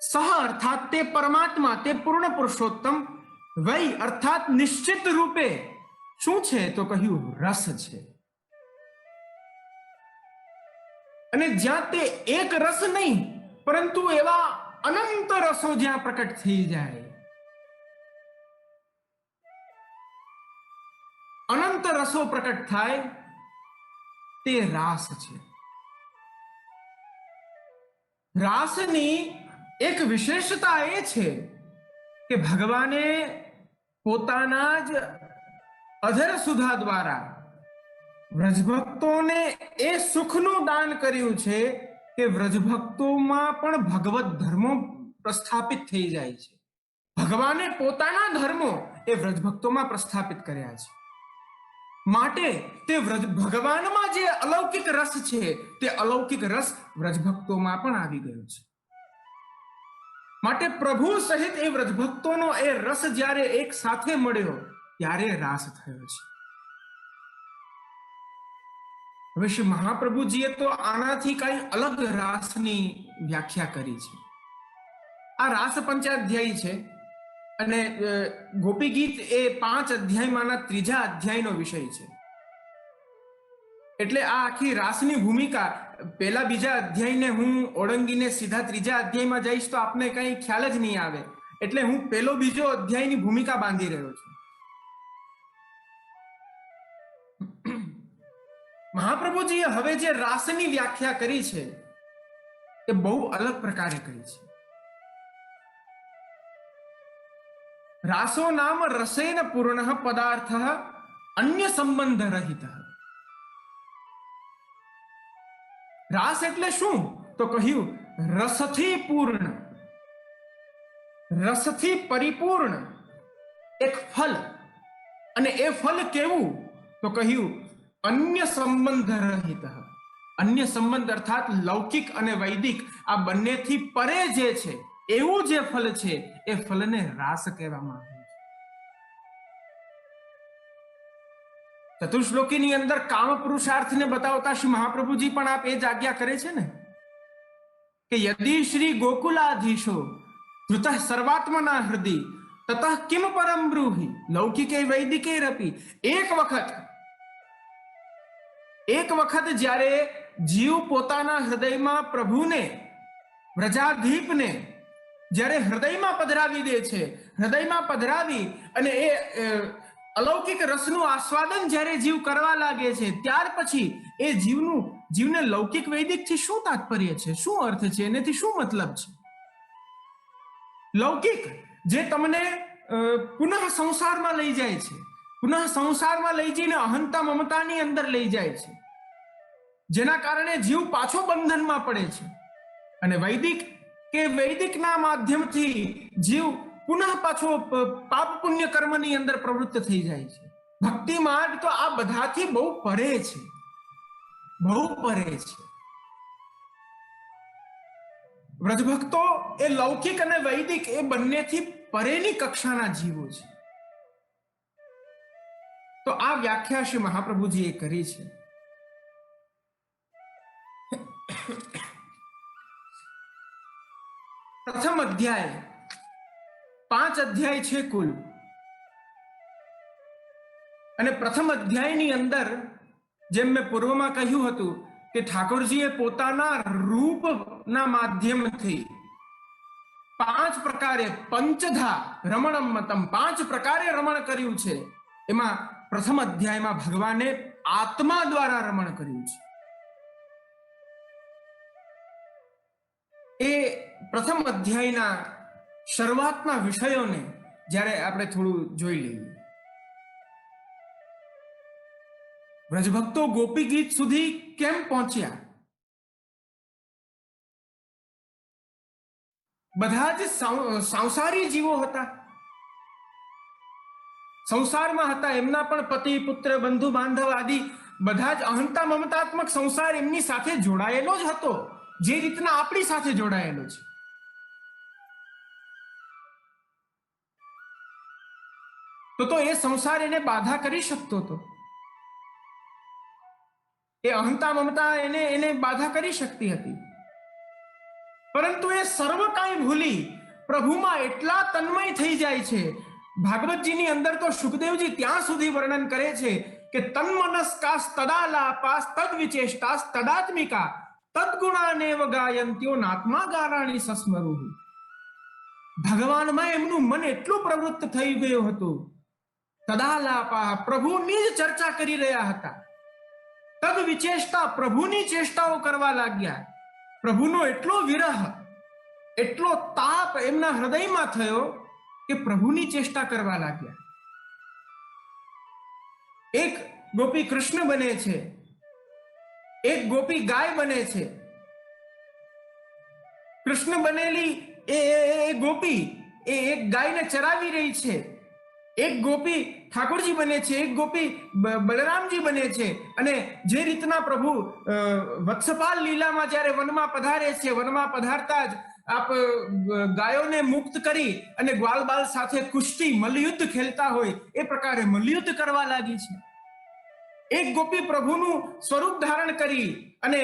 સહ અર્થાત તે પરમાત્મા, તે પૂર્ણ પુરુષોત્તમ. વૈ અર્થાત નિશ્ચિત રૂપે શું છે? તો કહ્યું રસ છે. અને જ્યાં તે એક રસ નહીં પરંતુ એવા અનંત રસો જ્યાં પ્રકટ થઈ જાય, અનંત રસો પ્રકટ થાય, તે રાસ છે. રાસની એક વિશેષતા એ છે કે ભગવાને પોતાના જ અધર સુધા દ્વારા વ્રજભક્તોને એ સુખનું દાન કર્યું છે કે વ્રજભક્તોમાં પણ ભગવત ધર્મો પ્રસ્થાપિત થઈ જાય છે. ભગવાને પોતાના ધર્મો એ વ્રજ ભક્તોમાં પ્રસ્થાપિત કર્યા છે. માટે તે ભગવાનમાં જે અલૌકિક રસ છે તે અલૌકિક રસ વ્રજ ભક્તોમાં પણ આવી ગયો છે. માટે પ્રભુ સહિત એ વ્રજ ભક્તોનો એ રસ જ્યારે એક સાથે મળ્યો ત્યારે રાસ થયો છે. હવે શ્રી મહાપ્રભુજીએ તો આનાથી કઈ અલગ રાસની વ્યાખ્યા કરી છે. આ રાસ પંચાધ્યાયી છે અને ગોપી ગીત એ 5 અધ્યાયમાંના 3જા અધ્યાયનો વિષય છે. એટલે આ આખી રાસની ભૂમિકા પહેલા બીજા અધ્યાયને હું ઓળંગીને સીધા 3જા અધ્યાયમાં જઈશ તો આપને કઈ ખ્યાલ જ નહીં આવે. એટલે હું પહેલો બીજો અધ્યાયની ભૂમિકા બાંધી રહ્યો છું. મહાપ્રભુજીએ હવે જે રાસની વ્યાખ્યા કરી છે એ બહુ અલગ પ્રકારે કરી છે. રાસો નામ રસેન પૂર્ણ પદાર્થ અન્ય સંબંધ રહિત. રાસ એટલે શું? તો કહ્યું રસથી પૂર્ણ, રસથી પરિપૂર્ણ એક ફલ. અને એ ફલ કેવું? તો કહ્યું અન્ય સંબંધ રહિત. અન્ય સંબંધ અર્થાત લૌકિક અને વૈદિક આ બંનેથી પરે જે છે એવું જે ફલ છે એ ફલને રાસ કહેવામાં આવે છે. ચતુશ્લોકીની અંદર કામ પુરુષાર્થને બતાવતા શ્રી મહાપ્રભુજી પણ આપ એ જ આજ્ઞા કરે છે ને કે યદિ શ્રી ગોકુલાધીશો ધૃતઃ સર્વાત્મના હૃદય તતઃ કિમ પરમ બ્રૂહિ લૌકિકે વૈદિકે રપી. એક વખત જ્યારે જીવ પોતાના હૃદયમાં પ્રભુને વ્રજાધીપને જ્યારે હૃદયમાં પધરાવી દે છે, હૃદયમાં પધરાવી અને એ અલૌકિક રસનું આસ્વાદન જ્યારે જીવ કરવા લાગે છે ત્યાર પછી એ જીવને લૌકિક વૈદિકથી શું તાત્પર્ય છે, શું અર્થ છે, એનાથી શું મતલબ છે? લૌકિક જે તમને પુનઃ સંસારમાં લઈ જાય છે, પુનઃ સંસારમાં લઈ જઈને અહંતા મમતાની અંદર લઈ જાય છે, જેના કારણે જીવ પાછો બંધનમાં પડે છે. અને વૈદિકના માધ્યમથી જીવ પુનઃ પાછો પાપ પુણ્ય કર્મની અંદર પ્રવૃત્ત થઈ જાય છે. ભક્તિ માર્ગ તો આ બધાથી બહુ પરે છે, બહુ પરે છે. વ્રજભક્તો એ લૌકિક અને વૈદિક એ બંનેથી પરેની કક્ષાના જીવો છે. તો આ વ્યાખ્યા શ્રી મહાપ્રભુજીએ કરી છે. પ્રથમ અધ્યાય 5 અધ્યાય છે કુલ. અને પ્રથમ અધ્યાયની અંદર જેમ મેં પૂર્વમાં કહ્યું હતું કે ઠાકોરજીએ પોતાના રૂપના માધ્યમથી 5 પ્રકારે પંચધા રમણમ મતમ 5 પ્રકારે રમણ કર્યું છે. એમાં પ્રથમ અધ્યાયમાં ભગવાને આત્મા દ્વારા રમણ કર્યું છે. એ પ્રથમ અધ્યાયના શરૂઆતના વિષયોને જ્યારે આપણે થોડું જોઈ લઈએ. વ્રજભક્તો ગોપી ગીત સુધી કેમ પહોંચ્યા? બધા જ સંસારી જીવો હતા, સંસારમાં હતા. એમના પણ પતિ પુત્ર બંધુ બાંધવ આદિ બધા જ અહંતા મમતાત્મક સંસાર એમની સાથે જોડાયેલો જ હતો, જે રીતના આપણી સાથે જોડાયેલો છે. તો એ સંસાર એને બાધા કરી શકતો હતો, એ અહંતા મમતા એને બાધા કરી શકતી હતી. પરંતુ એ સર્વ કાંઈ ભૂલી પ્રભુમાં એટલા તન્મય થઈ જાય છે. ભાગવતજીની અંદર તો સુખદેવજી ત્યાં સુધી વર્ણન કરે છે કે તન્મનસ્કાસ તદાલાપાસ તદ વિચેષ્ટાસ તદાત્મિકા તદગુણાનેવ ગાયંત્યો નાત્મા ગારાણી સસ્મરુઃ. ભગવાનમાં એમનું મન એટલું પ્રવૃત્ત થઈ ગયું હતું. તદાલાપા પ્રભુની જ ચર્ચા કરી રહ્યા હતા. તદ વિચેષ્ટા પ્રભુની ચેષ્ટાઓ કરવા લાગ્યા. પ્રભુનો એટલો વિરહ, એટલો તાપ એમના હૃદયમાં થયો કે પ્રભુની ચેષ્ટા કરવા લાગ્યા. એક ગોપી કૃષ્ણ બને છે, એક ગોપી ગાય બને છે. કૃષ્ણ બનેલી એ ગોપી એ એક ગાયને ચરાવી રહી છે એક ગોપી ઠાકોરજી બને છે, એક ગોપી બલરામજી બને છે. અને જે રીતના પ્રભુ વત્સપાલ લીલામાં જ્યારે વનમાં પધારે છે, વનમાં પધારતા જ આપ ગાયોને મુક્ત કરી અને ગ્વાલબાલ સાથે કુસ્તી મલ્લયુદ્ધ ખેલતા હોય એ પ્રકારે મલ્લયુદ્ધ કરવા લાગી છે. એક ગોપી પ્રભુનું સ્વરૂપ ધારણ કરી અને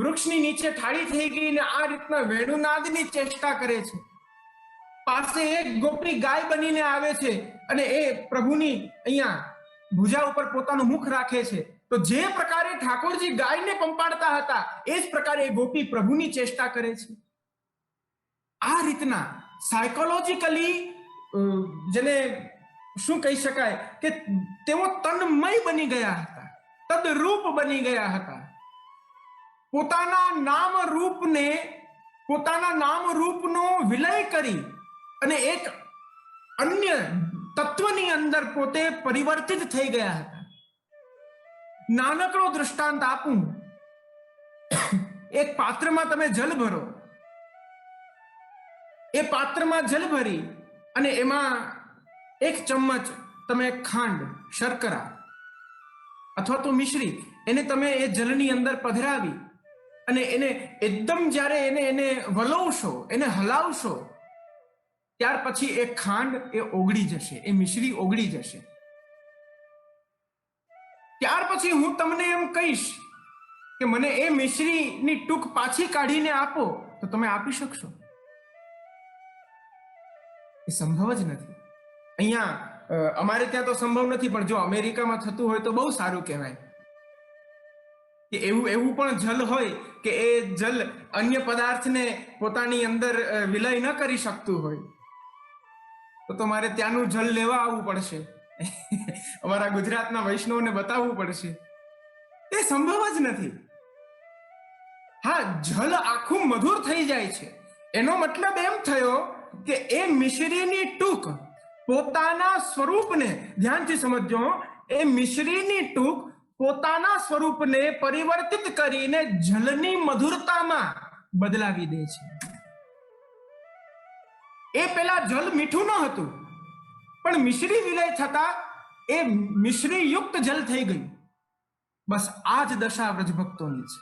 વૃક્ષની નીચે ઠાળી થઈ ગઈ અને આ રીતના વેણુનાદની ચેષ્ટા કરે છે. પાસે એક ગોપી ગાય બનીને આવે છે અને એ પ્રભુની અહીંયા ભુજા ઉપર પોતાનું મુખ રાખે છે. તો જે પ્રકારે ઠાકોરજી ગાયને પંપાડતા હતા એ જ પ્રકારે એ ગોપી પ્રભુની ચેષ્ટા કરે છે. આ રીતના સાયકોલોજીકલી જેને શું કહી શકાય કે તેઓ તન્મય બની ગયા હતા, તદરૂપ બની ગયા હતા. પોતાના નામ રૂપનો વિલય કરી અને એક અન્ય તત્વની અંદર પોતે પરિવર્તિત થઈ ગયા હતા. નાનકડો દૃષ્ટાંત આપું. એક પાત્રમાં તમે જલ ભરો, એ પાત્રમાં જલ ભરી અને એમાં એક ચમચ તમે ખાંડ, શર્કરા અથવા તો મિશ્રી એને તમે એ જલની અંદર પધરાવી અને એને એકદમ જ્યારે એને વલોવશો, એને હલાવશો, ત્યાર પછી એ ખાંડ એ ઓગળી જશે, એ મિશ્રી ઓગળી જશે. ત્યાર પછી હું તમને એમ કહીશ કે મને એ મિશ્રીની ટૂંક પાછી કાઢીને આપો, તો તમે આપી શકશો? એ સંભવ જ નથી. અહીંયા અમારે ત્યાં તો સંભવ નથી, પણ જો અમેરિકામાં થતું હોય તો બહુ સારું કહેવાય કે એવું પણ જલ હોય કે એ જલ અન્ય પદાર્થને પોતાની અંદર વિલય ન કરી શકતું હોય, તો મારે ત્યાંનું જલ લેવા આવવું પડશે. અમારા ગુજરાતના વૈષ્ણવને બતાવવું પડશે. એ સંભવ જ નથી. હા, જલ આખું મધુર થઈ જાય છે. એનો મતલબ એમ થયો કે એ મિશ્રીની ટૂંક પોતાના સ્વરૂપને, ધ્યાનથી સમજો, એ મિશ્રીની ટૂંક પોતાના સ્વરૂપને પરિવર્તિત કરીને જલની મધુરતામાં બદલાવી દે છે. એ પેલા જલ મીઠું ન હતું, પણ મિશ્રી વિલય થતા એ મિશ્રી યુક્ત જલ થઈ ગયું. બસ આ જ દશા વ્રજભક્તોની છે.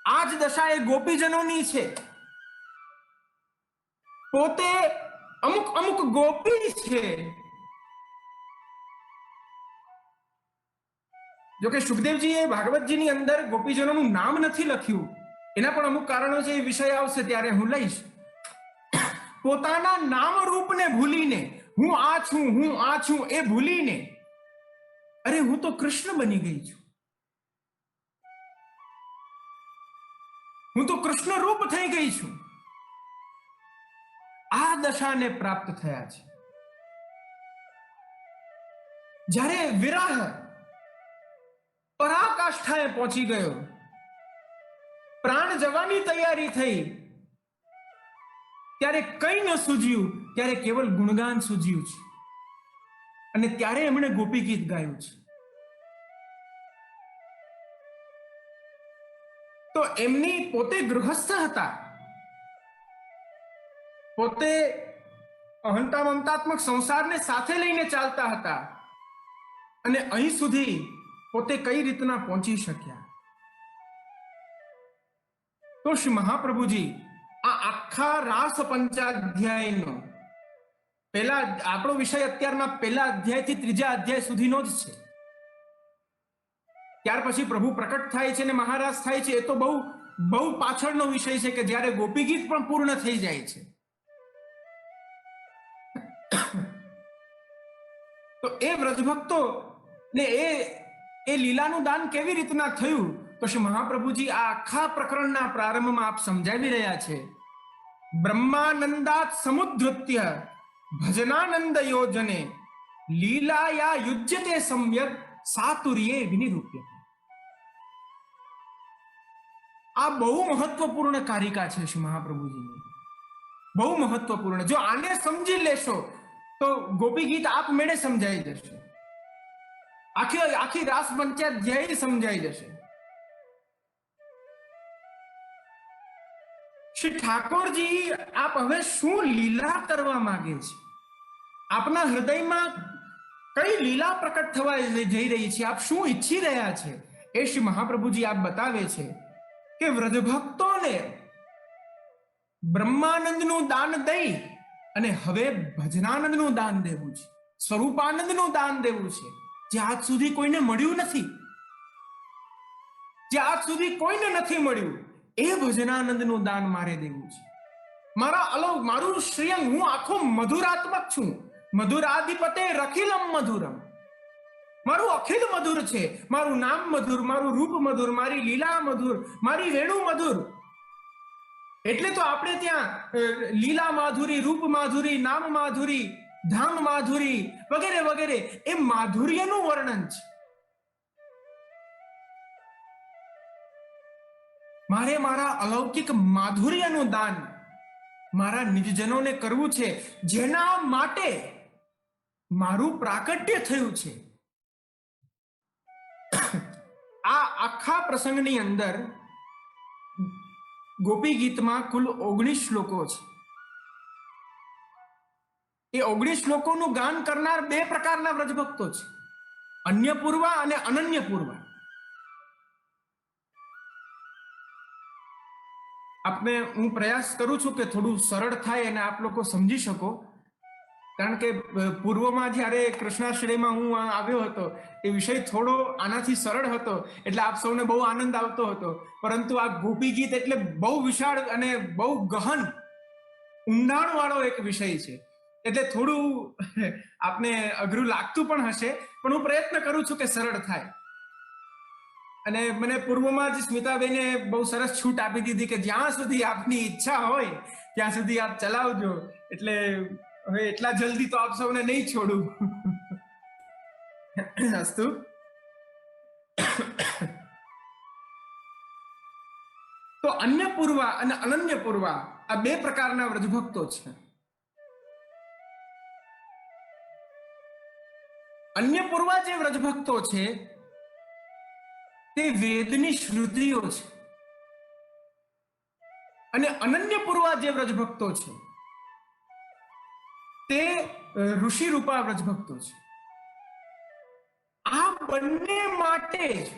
આ જ દશા એ ગોપીજનોની છે. પોતે અમુક ગોપી છે. જોકે સુખદેવજીએ ભાગવતજીની અંદર ગોપીજનોનું નામ નથી લખ્યું. એના પણ અમુક કારણો છે, એ વિષય આવશે ત્યારે હું લઈશ. પોતાના નામ રૂપને ભૂલીને, હું આ છું એ ભૂલીને, અરે હું તો કૃષ્ણ બની ગઈ છું, હું તો કૃષ્ણ રૂપ થઈ ગઈ છું, આ દશાને પ્રાપ્ત થયા છે. જ્યારે વિરહ પરાકાષ્ઠાએ પહોંચી ગયો, પ્રાણ જવાની તૈયારી થઈ, ત્યારે કંઈ ન સૂઝ્યું, ત્યારે કેવલ ગુણગાન સૂઝ્યું છે. અને ત્યારે એમણે ગોપી ગીત ગાયું છે. તો એમની પોતે ગૃહસ્થ હતા, પોતે અહંતા મમતાત્મક સંસારને સાથે લઈને ચાલતા હતા, અને અહીં સુધી પોતે કઈ રીતના પહોંચી શક્યા. તો શ્રી મહાપ્રભુજી આ આખા રાસ પંચાધ્યાયનો પહેલા, આપણો વિષય અત્યારના પહેલા અધ્યાયથી ત્રીજા અધ્યાય સુધીનો જ છે. ત્યાર પછી પ્રભુ પ્રકટ થાય છે ને મહારાજ થાય છે, એ તો બહુ પાછળનો વિષય છે કે જ્યારે ગોપી ગીત પણ પૂર્ણ થઈ જાય છે. તો એ વ્રજભક્તો ને એ લીલાનું દાન કેવી રીતના થયું, તો શ્રી મહાપ્રભુજી આ આખા પ્રકરણના પ્રારંભમાં આપ સમજાવી રહ્યા છે. બ્રહ્માનંદાત સમુદ્ધૃત્ય ભજનાનંદ યોજને લીલાયા યુજ્યતે સમ્યક સાતુર્યે વિનિરૂપ્યતે. આ બહુ મહત્વપૂર્ણ કારિકા છે શ્રી મહાપ્રભુજીની, બહુ મહત્વપૂર્ણ. જો આને સમજી લેશો તો ગોપી ગીત આપમેળે સમજાઈ જશે, આખી રાસ પંચાધ્યાય સમજાઈ જશે. શ્રી ઠાકોરજી આપ હવે શું લીલા કરવા માંગે છે, આપના હૃદયમાં કઈ લીલા પ્રકટ થવા જઈ રહી છે, આપ શું ઈચ્છી રહ્યા છે, એ શ્રી મહાપ્રભુજી આપ બતાવે છે કે વ્રજભક્તોને બ્રહ્માનંદનું દાન દઈ અને હવે ભજનાનંદનું દાન દેવું છે, સ્વરૂપાનંદનું દાન દેવું છે, જે આજ સુધી કોઈને મળ્યું નથી, જે આજ સુધી કોઈને નથી મળ્યું, એ ભજનાનંદનું દાન મારે દેવું છે. મારું શ્રેયંગ, હું આખો મધુરાત્મક છું, મધુરાધિપતે રખિલમ મધુરમ. મારું અખિલ મધુર છે, મારું નામ મધુર, મારું રૂપ મધુર, મારી લીલા મધુર, મારી વેણુ મધુર. એટલે તો આપણે ત્યાં લીલા માધુરી, રૂપ માધુરી, નામ માધુરી, ધામ માધુરી વગેરે વગેરે એ માધુર્યનું વર્ણન છે. મારે મારા અલૌકિક માધુર્યનું દાન મારા નિજજનોને કરવું છે, જેના માટે મારું પ્રાકટ્ય થયું છે. આ આખા પ્રસંગની અંદર ગોપી ગીતમાં કુલ 19 શ્લોકો છે. એ 19 શ્લોકોનું ગાન કરનાર બે પ્રકારના વ્રજભક્તો છે, અન્યપૂર્વા અને અનન્યપૂર્વા. આપને હું પ્રયાસ કરું છું કે થોડું સરળ થાય અને આપ લોકો સમજી શકો, કારણ કે પૂર્વમાં જ્યારે કૃષ્ણાશ્રયમાં હું આવ્યો હતો એ વિષય થોડો આનાથી સરળ હતો, એટલે આપ સૌને બહુ આનંદ આવતો હતો. પરંતુ આ ગોપી ગીત એટલે બહુ વિશાળ અને બહુ ગહન ઊંડાણ વાળો એક વિષય છે, એટલે થોડું આપને અઘરું લાગતું પણ હશે, પણ હું પ્રયત્ન કરું છું કે સરળ થાય. અને મને પૂર્વમાં જ સ્મિતાબેને બહુ સરસ છૂટ આપી દીધી કે જ્યાં સુધી આપની ઈચ્છા હોય ત્યાં સુધી આપ ચલાવજો, એટલે હવે એટલા જલ્દી તો આપ સૌને નહીં છોડું. અસ્તુ. તો અન્યપૂર્વા અને અનન્યપૂર્વા આ બે પ્રકારના વ્રજભક્તો છે. અન્યપૂર્વા જે વ્રજભક્તો છે તે વેદની શ્રુતિઓ છે, અને અનન્યપૂર્વા જે વ્રજભક્તો છે તે ઋષિ રૂપા વ્રજભક્તો છે. આ બંને માટે જ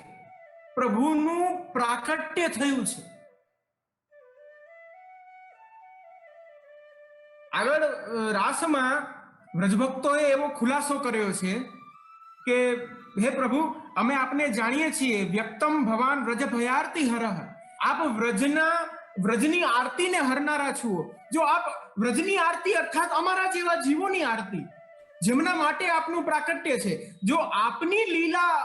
પ્રભુનું પ્રાકટ્ય થયું છે. આગળ રાસમાં વ્રજભક્તોએ એવો ખુલાસો કર્યો છે કે હે પ્રભુ, અમે આપને જાણીએ છીએ, વ્યક્તમ ભવાન વ્રજ ભયાર્તિ હરહ. આપ વ્રજની આરતીને હરનારા છો. જો આપ વ્રજની આરતી અર્થાત અમારા જેવા જીવોની આરતી, જેમના માટે આપનું પ્રાકટ્ય છે, જો આપની લીલા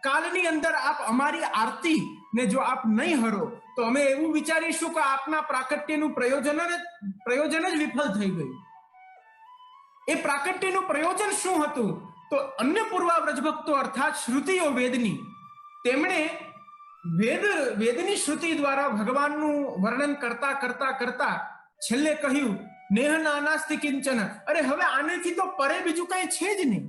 કાલની અંદર આપ અમારી આરતી ને જો આપ નહીં હરો તો અમે એવું વિચારીશું કે આપના પ્રાકટ્યનું પ્રયોજન જ વિફળ થઈ ગયું. એ પ્રાકટ્યનું પ્રયોજન શું હતું? તો અન્યપૂર્વા વ્રજભક્તો અર્થાત શ્રુતિઓ વેદની, તેમણે વેદની શ્રુતિ દ્વારા ભગવાનનું વર્ણન કરતા કરતા કરતા છેલ્લે કહ્યું નેહ નાનાસ્તિ કિંચન. અરે હવે આનેથી તો પરે બીજું કઈ છે જ નહીં.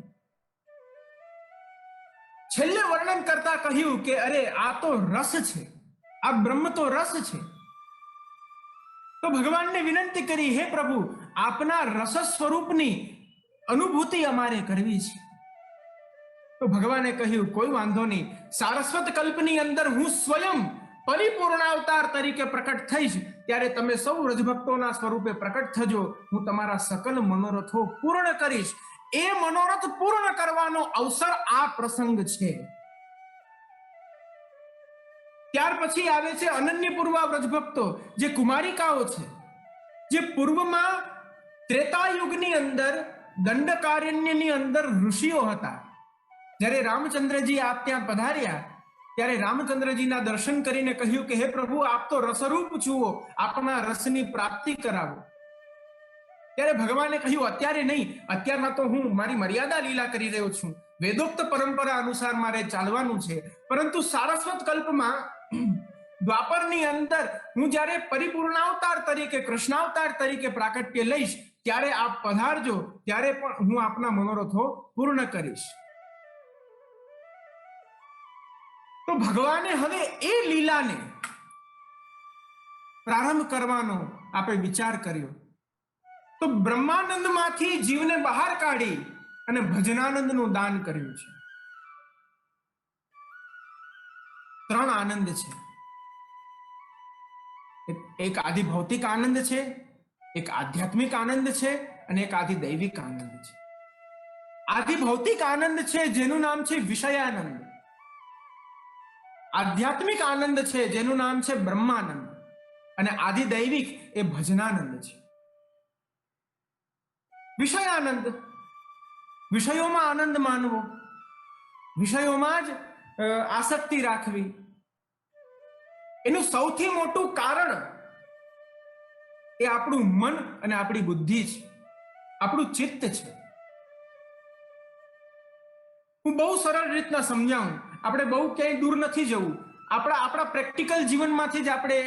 છેલ્લે વર્ણન કરતા કહ્યું કે અરે આ તો રસ છે, આ બ્રહ્મ તો રસ છે. તો ભગવાનને વિનંતી કરી, હે પ્રભુ, આપના રસ સ્વરૂપની અનુભૂતિ અમારે કરવી છે. તો ભગવાને કહ્યું કોઈ વાંધો નહીં, સારસ્વત કલ્પની અંદર હું સ્વયં પરિપૂર્ણાવતાર તરીકે પ્રકટ થઈશ, ત્યારે તમે સૌ વ્રજભક્તોના સ્વરૂપે પ્રકટ થજો. હું તમારા સકલ મનોરથો પૂર્ણ કરીશ. એ મનોરથ પૂર્ણ કરવાનો અવસર આ પ્રસંગ છે. ત્યાર પછી આવે છે અનન્યપૂર્વા વ્રજભક્તો, જે કુમારિકાઓ છે, જે પૂર્વમાં ત્રેતાયુગની અંદર દંડકારણ્યની અંદર ઋષિઓ હતા. જ્યારે રામચંદ્રજી આપ ત્યાં પધાર્યા ત્યારે રામચંદ્રજીના દર્શન કરીને કહ્યું કે હે પ્રભુ, આપ તો રસરૂપ છુઓ, આપના રસની પ્રાપ્તિ કરાવો. ત્યારે ભગવાને કહ્યું અત્યારે નહીં, અત્યારના તો હું મારી મર્યાદા લીલા કરી રહ્યો છું, વેદોક્ત પરંપરા અનુસાર મારે ચાલવાનું છે. પરંતુ સારસ્વત કલ્પમાં દ્વાપરની અંદર હું જ્યારે પરિપૂર્ણાવતાર તરીકે, કૃષ્ણાવતાર તરીકે પ્રાકટ્ય લઈશ, ત્યારે આપ પધારજો, ત્યારે પણ હું આપના મનોરથો પૂર્ણ કરીશ. તો ભગવાને હવે એ લીલાને પ્રારંભ કરવાનો આપણે વિચાર કર્યો તો બ્રહ્માનંદમાંથી જીવને બહાર કાઢી અને ભજનાનંદનું દાન કર્યું છે. 3 આનંદ છે. એક આદિ ભૌતિક આનંદ છે, એક આધ્યાત્મિક આનંદ છે અને એક આદિ દૈવિક આનંદ છે. આદિ ભૌતિક આનંદ છે જેનું નામ છે વિષયાનંદ. આધ્યાત્મિક આનંદ છે જેનું નામ છે બ્રહ્માનંદ અને આદિ દૈવિક એ ભજનાનંદ છે. વિષયાનંદ, વિષયોમાં આનંદ માનવો, વિષયોમાં જ આસક્તિ રાખવી, એનું સૌથી મોટું કારણ એ આપણું મન અને આપણી બુદ્ધિ છે, આપણું ચિત્ત છે. હું બહુ સરળ રીતના સમજાવું, આપણે બહુ ક્યાંય દૂર નથી જવું, આપણા પ્રેક્ટિકલ જીવનમાંથી જ આપણે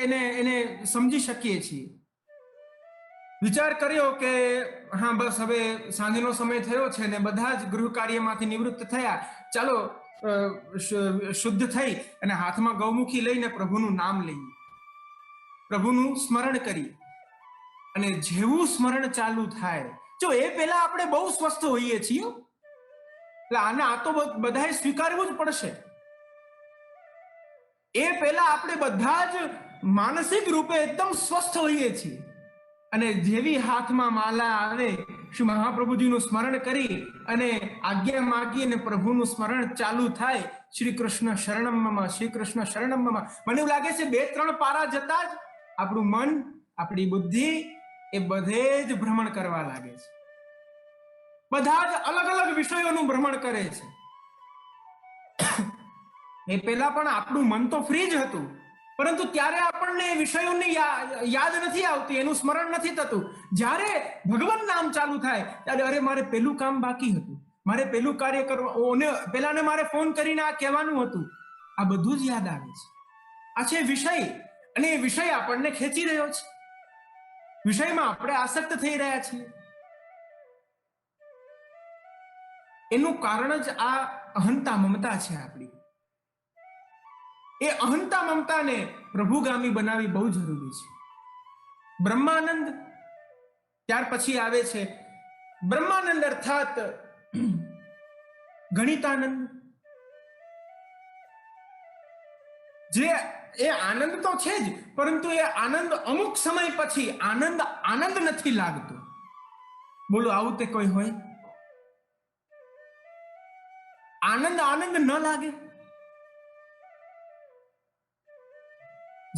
એને સમજી શકીએ છીએ. વિચાર કર્યો કે હા બસ હવે સાંજનો સમય થયો છે ને બધા જ ગૃહ કાર્યમાંથી નિવૃત્ત થયા, ચાલો શુદ્ધ થઈ અને હાથમાં ગૌમુખી લઈને પ્રભુનું નામ લઈએ, પ્રભુનું સ્મરણ કરીએ. અને જેવું સ્મરણ ચાલુ થાય, જો એ પહેલા આપણે બહુ સ્વસ્થ હોઈએ છીએ, એટલે આ તો બધાએ સ્વીકારવું જ પડશે. એ પહેલા આપણે બધા જ માનસિક રૂપે એકદમ સ્વસ્થ હોઈએ છીએ. અને જેવી હાથમાં માલા આવે, શ્રી મહાપ્રભુજીનું સ્મરણ કરી અને આજ્ઞા માગી અને પ્રભુનું સ્મરણ ચાલુ થાય, શ્રી કૃષ્ણ શરણમ મમ, શ્રી કૃષ્ણ શરણમ મમ. મને એવું લાગે છે 2-3 પારા જતા જ આપણું મન, આપણી બુદ્ધિ એ બધે જ ભ્રમણ કરવા લાગે છે. બધા જ અલગ અલગ વિષયોનું ભ્રમણ કરે છે. એ પહેલા પણ આપણું મન તો ફ્રી જ હતું, પરંતુ ત્યારે આપણને એ વિષયોની યાદ નથી આવતી, એનું સ્મરણ નથી થતું. જ્યારે ભગવાન નામ ચાલુ થાય ત્યારે અરે મારે પેલું કામ બાકી હતું, મારે પેલું કાર્ય કરવું, પેલાને મારે ફોન કરીને આ કહેવાનું હતું, આ બધું જ યાદ આવે છે. આ છે વિષય, અને એ વિષય આપણને ખેંચી રહ્યો છે, વિષયમાં આપણે આસક્ત થઈ રહ્યા છીએ. એનું કારણ જ આ અહંતા મમતા છે આપણી. એ અહંતા મમતાને પ્રભુગામી બનાવી બહુ જરૂરી છે. બ્રહ્માનંદ, ત્યાર પછી આવે છે બ્રહ્માનંદ અર્થાત ગણિતાનંદ. જે એ આનંદ તો છે જ, પરંતુ એ આનંદ અમુક સમય પછી આનંદ નથી લાગતો. બોલો આવું તે કોઈ હોય? આનંદ ન લાગે?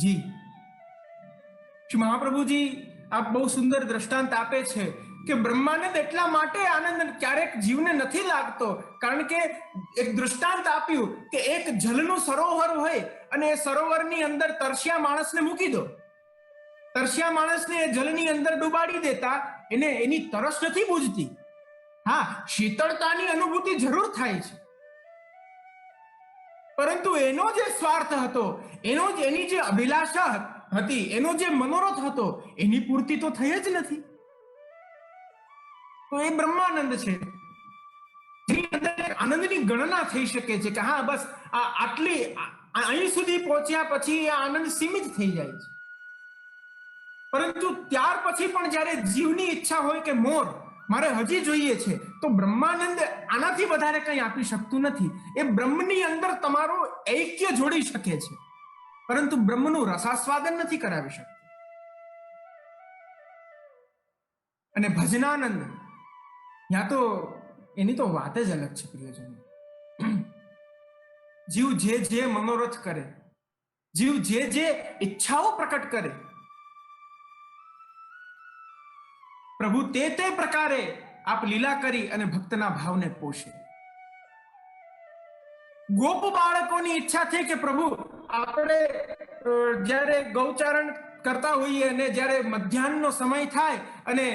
જી, શ્રી મહાપ્રભુજી આ બહુ સુંદર દ્રષ્ટાંત આપે છે કે બ્રહ્માનંદ એટલા માટે આનંદ ક્યારેક જીવને નથી લાગતો, કારણ કે એક દૃષ્ટાંત આપ્યું કે એક જલનું સરોવર હોય અને એ સરોવરની અંદર તરસ્યા માણસને મૂકી દો, તરસ્યા માણસને એ જલની અંદર ડુબાડી દેતા એની તરસ નથી બુਝતી. હા, શીતળતાની અનુભૂતિ જરૂર થાય છે, પરંતુ એનો જે સ્વાર્થ હતો, એની જે અભિલાષા હતી, એનો જે મનોરથ હતો, એની પૂર્તિ તો થઈ જ નથી. તો એ બ્રહ્માનંદ છે, જેની અંદર આનંદની ગણના થઈ શકે છે કે હા બસ આટલી અહીં સુધી પહોંચ્યા પછી આ આનંદ સીમિત થઈ જાય છે. પરંતુ ત્યાર પછી પણ જ્યારે જીવની ઈચ્છા હોય કે મોર મારે હજી જોઈએ છે, તો બ્રહ્માનંદ આનાથી વધારે કંઈ આપી શકતું નથી. એ બ્રહ્મની અંદર તમારું ઐક્ય જોડી શકે છે, પરંતુ બ્રહ્મનું રસાસ્વાદન નથી કરાવી શકતું. અને ભજનાનંદ, ત્યાં તો એની તો વાત જ અલગ છે પ્રિયજનો. જીવ જે મનોરથ કરે, જીવ જે ઈચ્છાઓ પ્રકટ કરે, પ્રભુ તે પ્રકારે આપ લીલા કરી અને ભક્તના ભાવને પોષે. ગોપ બાળકોની ઈચ્છા થઈ કે પ્રભુ આપણે જ્યારે ગૌચારણ કરતા હોઈએ અને જ્યારે મધ્યાહનનો સમય થાય અને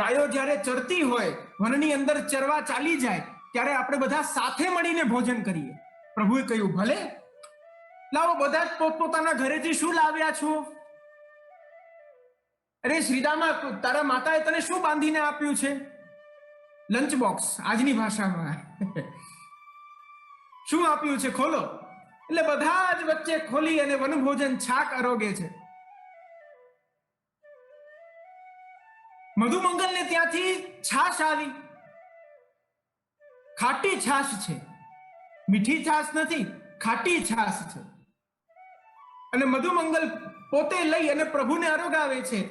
ગાયો જ્યારે ચરતી હોય, વનની અંદર ચરવા ચાલી જાય, ત્યારે આપણે બધા સાથે મળીને ભોજન કરીએ. પ્રભુએ કહ્યું ભલે, લાવો બધા જ પોતપોતાના ઘરેથી શું લાવ્યા છો? અરે શ્રીદામા, તારા માતાએ તને શું બાંધીને આપ્યું છે? લંચ બોક્સ, આજની ભાષામાં શું આપ્યું છે ખોલો. એટલે બધા જ વચ્ચે ખોલી અને વનભોજન છાક આરોગે છે. મધુમંગલને ત્યાંથી છાશ આવી, ખાટી છાશ છે, મીઠી છાશ નથી, ખાટી છાશ છે. અને મધુમંગલ પોતે લઈ અને પ્રભુને અરોગાવે છે.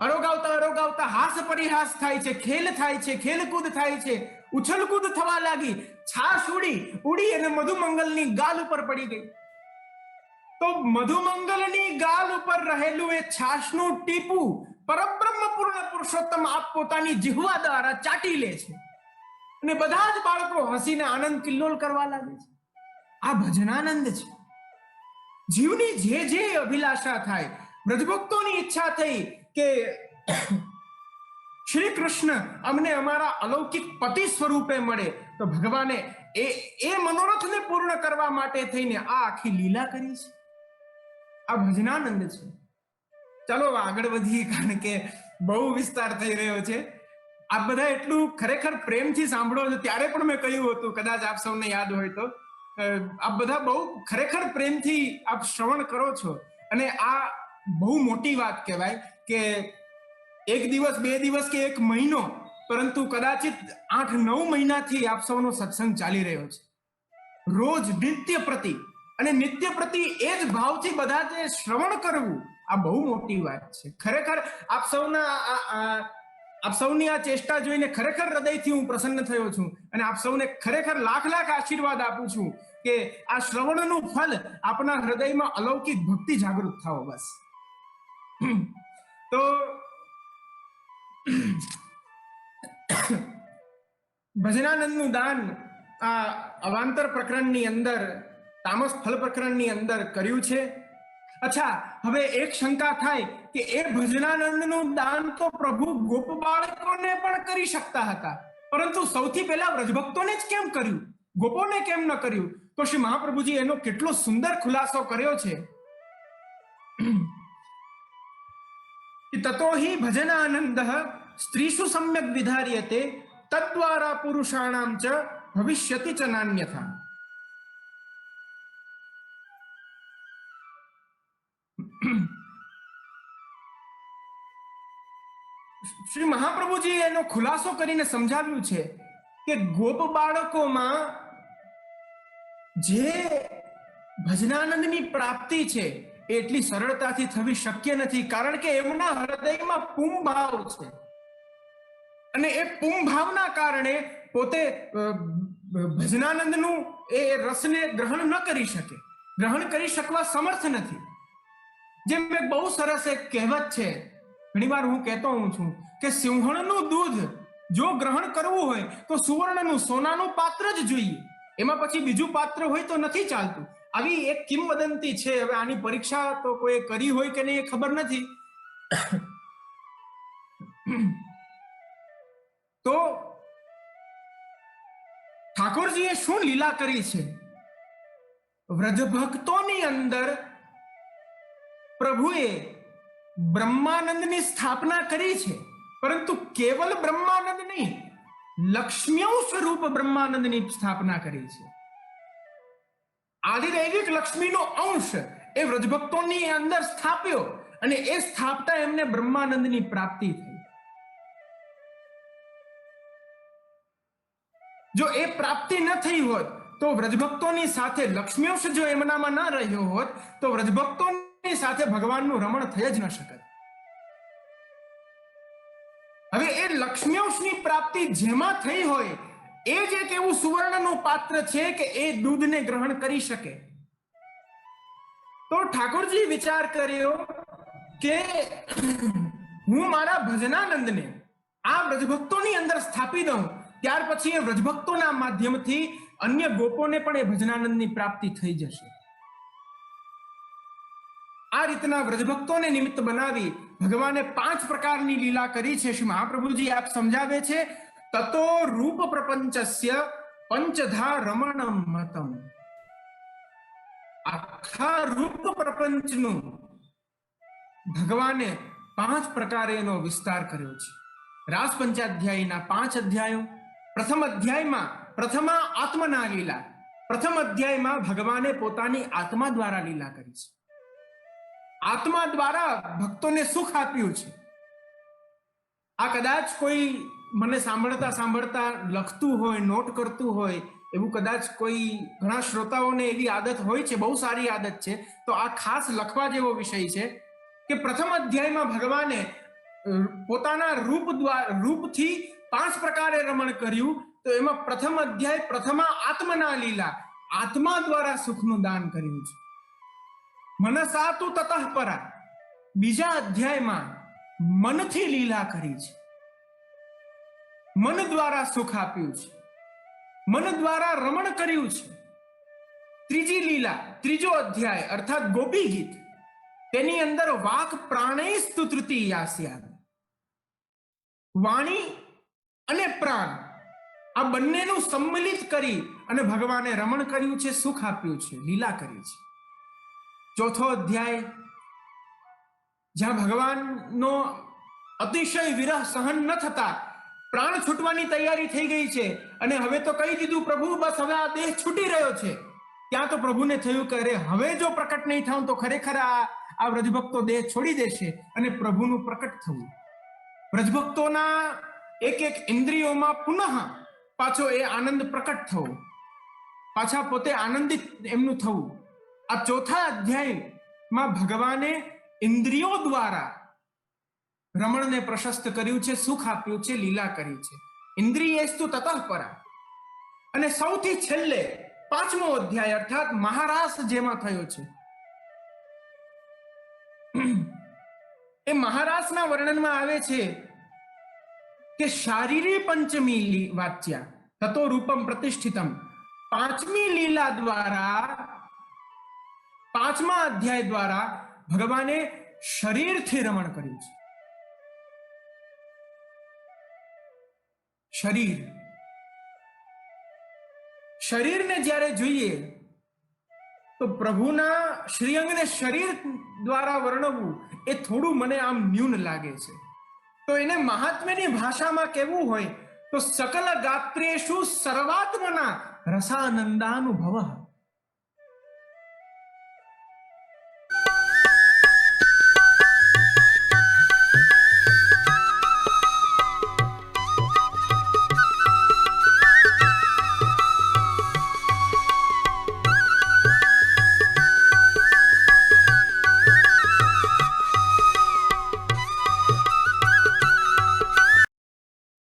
અરોગાવતા અરોગાવતા હાસ પરિહાસ થાય છે, ખેલ થાય છે, ખેલકૂદ થાય છે, ઉછલકૂદ થવા લાગી. છાશ ઉડી અને મધુમંગલની ગાલ ઉપર પડી ગઈ. તો મધુમંગલની ગાલ ઉપર રહેલું એ છાશનું ટીપું પરબ્રહ્મ પૂર્ણ પુરુષોત્તમ આપ પોતાની જીહવા દ્વારા ચાટી લે છે અને બધા જ બાળકો હસીને આનંદ કિલ્લોલ કરવા લાગે છે. આ ભજનાનંદ છે. જીવની જે અભિલાષા થાય, વ્રજભક્તોની ઈચ્છા થઈ કે શ્રી કૃષ્ણ અમને અમારા અલૌકિક પતિ સ્વરૂપે મળે, તો ભગવાને એ મનોરથને પૂર્ણ કરવા માટે થઈને આ આખી લીલા કરી છે. આ ભજનાનંદ છે. ચાલો આગળ વધીએ, કારણ કે બહુ વિસ્તાર થઈ રહ્યો છે. આપ બધા એટલું ખરેખર પ્રેમથી સાંભળો છો. ત્યારે પણ મેં કહ્યું હતું, કદાચ આપ સૌને યાદ હોય તો, આપ બધા બહુ ખરેખર પ્રેમથી આપ શ્રવણ કરો છો. અને આ બહુ મોટી વાત કહેવાય કે એક દિવસ, 2 દિવસ કે 1 મહિનો, પરંતુ કદાચિત 8-9 મહિનાથી આપ સૌનો સત્સંગ ચાલી રહ્યો છે. રોજ નિત્ય પ્રતિ, અને નિત્ય પ્રતિ એ જ ભાવથી બધા જે શ્રવણ કરવું, આ બહુ મોટી વાત છે. ખરેખર આપ સૌની આ ચેષ્ટા જોઈને ખરેખર હૃદયથી હું પ્રસન્ન થયો છું. અને આપ સૌને ખરેખર લાખ આશીર્વાદ આપું છું કે આ શ્રવણનું ફલ આપના હૃદયમાં અલૌકિક ભક્તિ જાગૃત થાઓ. બસ. તો ભજનાનંદનું દાન આ અવાંતર પ્રકરણની અંદર, તામસ ફલ પ્રકરણની અંદર કર્યું છે. અચ્છા, હવે એક શંકા થાય કે એ ભજનાનંદનું દાન તો પ્રભુ ગોપ બાળકોને પણ કરી શકતા હતા, પરંતુ સૌથી પહેલા વ્રજભક્તોને જ કેમ કર્યું, ગોપોને કેમ ન કર્યું? તો શ્રી મહાપ્રભુજી એનો કેટલો સુંદર ખુલાસો કર્યો છે. તતો હિ ભજનાનંદ સ્ત્રીષુ સમ્યક વિધાર્યતે તદ્વારા પુરુષાણામ ચ ભવિષ્યતિ ચ નાન્યથા. શ્રી મહાપ્રભુજી એનો ખુલાસો કરીને સમજાવ્યું છે કે ગોપ બાળકોમાં જે ભજનાનંદની પ્રાપ્તિ છે એ એટલી સરળતાથી થવી શક્ય નથી, કારણ કે એમના હૃદયમાં પુંભાવ છે. અને એ પુંભાવના કારણે પોતે ભજનાનંદનું એ રસને ગ્રહણ ન કરી શકે, ગ્રહણ કરી શકવા સમર્થ નથી. જેમ એક બહુ સરસ એક કહેવત છે, ઘણીવાર હું કહેતો હું છું કે સિંહણનું દૂધ જો ગ્રહણ કરવું હોય તો સુવર્ણનું, સોનાનું પાત્ર જ જોઈએ, એમાં પછી બીજું પાત્ર હોય તો નથી ચાલતું. આવી એક કિંવદંતી છે. હવે આની પરીક્ષા તો કોઈ કરી હોય કે નહીં એ ખબર નથી. તો ઠાકોરજીએ શું લીલા કરી છે? વ્રજભક્તોની અંદર પ્રભુએ બ્રહ્માનંદની સ્થાપના કરી છે, પરંતુ કેવલ બ્રહ્માનંદ નહીં, લક્ષ્મીઓ સ્વરૂપ બ્રહ્માનંદની સ્થાપના કરી છે. આદિદૈવિક લક્ષ્મીનો અંશ એ વ્રજભક્તોની અંદર સ્થાપ્યો, અને એ સ્થાપતા એમને બ્રહ્માનંદની પ્રાપ્તિ થઈ. જો એ પ્રાપ્તિ ન થઈ હોત તો વ્રજભક્તોની સાથે લક્ષ્મીઓશ જો એમનામાં ન રહ્યો હોત તો વ્રજભક્તોની સાથે ભગવાનનું રમણ થઈ જ ન શકત. હવે એ લક્ષ્મીઓશની પ્રાપ્તિ જેમાં થઈ હોય એ જ એક એવું સુવર્ણનું પાત્ર છે કે એ દૂધને ગ્રહણ કરી શકે. તો ઠાકોરજી વિચાર કર્યો કે હું મારા ભજનાનંદને આ વ્રજભક્તોની અંદર સ્થાપી દઉં, ત્યાર પછી એ વ્રજભક્તોના માધ્યમથી અન્ય ગોપોને પણ એ ભજનાનંદની પ્રાપ્તિ થઈ જશે. આ રીતના વ્રજભક્તોને નિમિત્ત બનાવી ભગવાને 5 પ્રકારની લીલા કરી છે. શ્રી મહાપ્રભુજી આપ સમજાવે છે, તતો રૂપ પ્રપંચસ્ય પંચધા રમણમ મતમ. આખા રૂપ પ્રપંચનું ભગવાને 5 પ્રકારે એનો વિસ્તાર કર્યો છે. રાસ પંચાધ્યાયીના 5 અધ્યાયો. પ્રથમ અધ્યાયમાં પ્રથમા આત્મના લીલા, પ્રથમ અધ્યાયમાં ભગવાને પોતાની આત્મા દ્વારા લીલા કરી છે. આત્મા દ્વારા ભક્તોને સુખ આપ્યું છે. આ કદાચ કોઈ મને સાંભળતા સાંભળતા લખતું હોય, નોટ કરતું હોય, એવું કદાચ કોઈ ઘણા શ્રોતાઓને એવી આદત હોય છે, બહુ સારી આદત છે, તો આ ખાસ લખવા જેવો વિષય છે કે પ્રથમ અધ્યાયમાં ભગવાને પોતાના રૂપથી 5 પ્રકારે રમણ કર્યું. તો એમાં પ્રથમ અધ્યાય પ્રથમા આત્મના લીલા, આત્મા દ્વારા સુખનું દાન કર્યું છે. મનસા તુ તતઃ પરા, બીજા અધ્યાયમાં મનથી લીલા કરી છે, મન દ્વારા સુખ આપ્યું છે, મન દ્વારા રમણ કર્યું છે. ત્રીજી લીલા, ત્રીજો અધ્યાય અર્થાત ગોપી ગીત, તેની અંદર વાક પ્રાણૈસ્તુ તૃતીયાસ્યાદ, વાણી અને પ્રાણ આ બંનેનું સંમિલિત કરી અને ભગવાને રમણ કર્યું છે, સુખ આપ્યું છે, લીલા કરી છે. ચોથો અધ્યાય જ્યાં ભગવાનનો અતિશય વિરહ સહન ન થતા પ્રાણ છૂટવાની તૈયારી થઈ ગઈ છે અને હવે તો કહી દીધું પ્રભુ બસ હવે આ દેહ છૂટી રહ્યો છે, ત્યાં તો પ્રભુને થયું કે અરે હવે જો પ્રકટ નહીં થાઉં તો ખરેખર આ વ્રજભક્તો દેહ છોડી દેશે અને પ્રભુનું પ્રકટ થવું, વ્રજભક્તોના એક એક ઇન્દ્રિયોમાં પુનઃ પાછો એ આનંદ પ્રકટ થવો, પાછા પોતે આનંદિત એમનું થવું. આ ચોથા અધ્યાયમાં ભગવાને ઇન્દ્રિયો દ્વારા રમણને પ્રશસ્ત કર્યું છે, સુખ આપ્યું છે, લીલા કરી છે. ઇન્દ્રિયેસ્તુ તતઃ પરા. અને સૌથી છેલ્લે 5મો અધ્યાય અર્થાત મહારાસ જેમાં થયો છે, એ મહારાસના વર્ણનમાં આવે છે કે શારીરી પંચમી વાચ્યા તતો રૂપમ પ્રતિષ્ઠિતમ. 5મી લીલા દ્વારા, 5મા અધ્યાય દ્વારા ભગવાને શરીરથી રમણ કર્યું છે. શરીરને જ્યારે જોઈએ તો પ્રભુના શ્રીઅંગને શરીર દ્વારા વર્ણવવું એ થોડું મને આમ ન્યૂન લાગે છે. તો એને મહાત્મ્યની ભાષામાં કહેવું હોય તો સકલ ગાત્રેષુ સર્વાત્મના રસાનંદાનુભવ.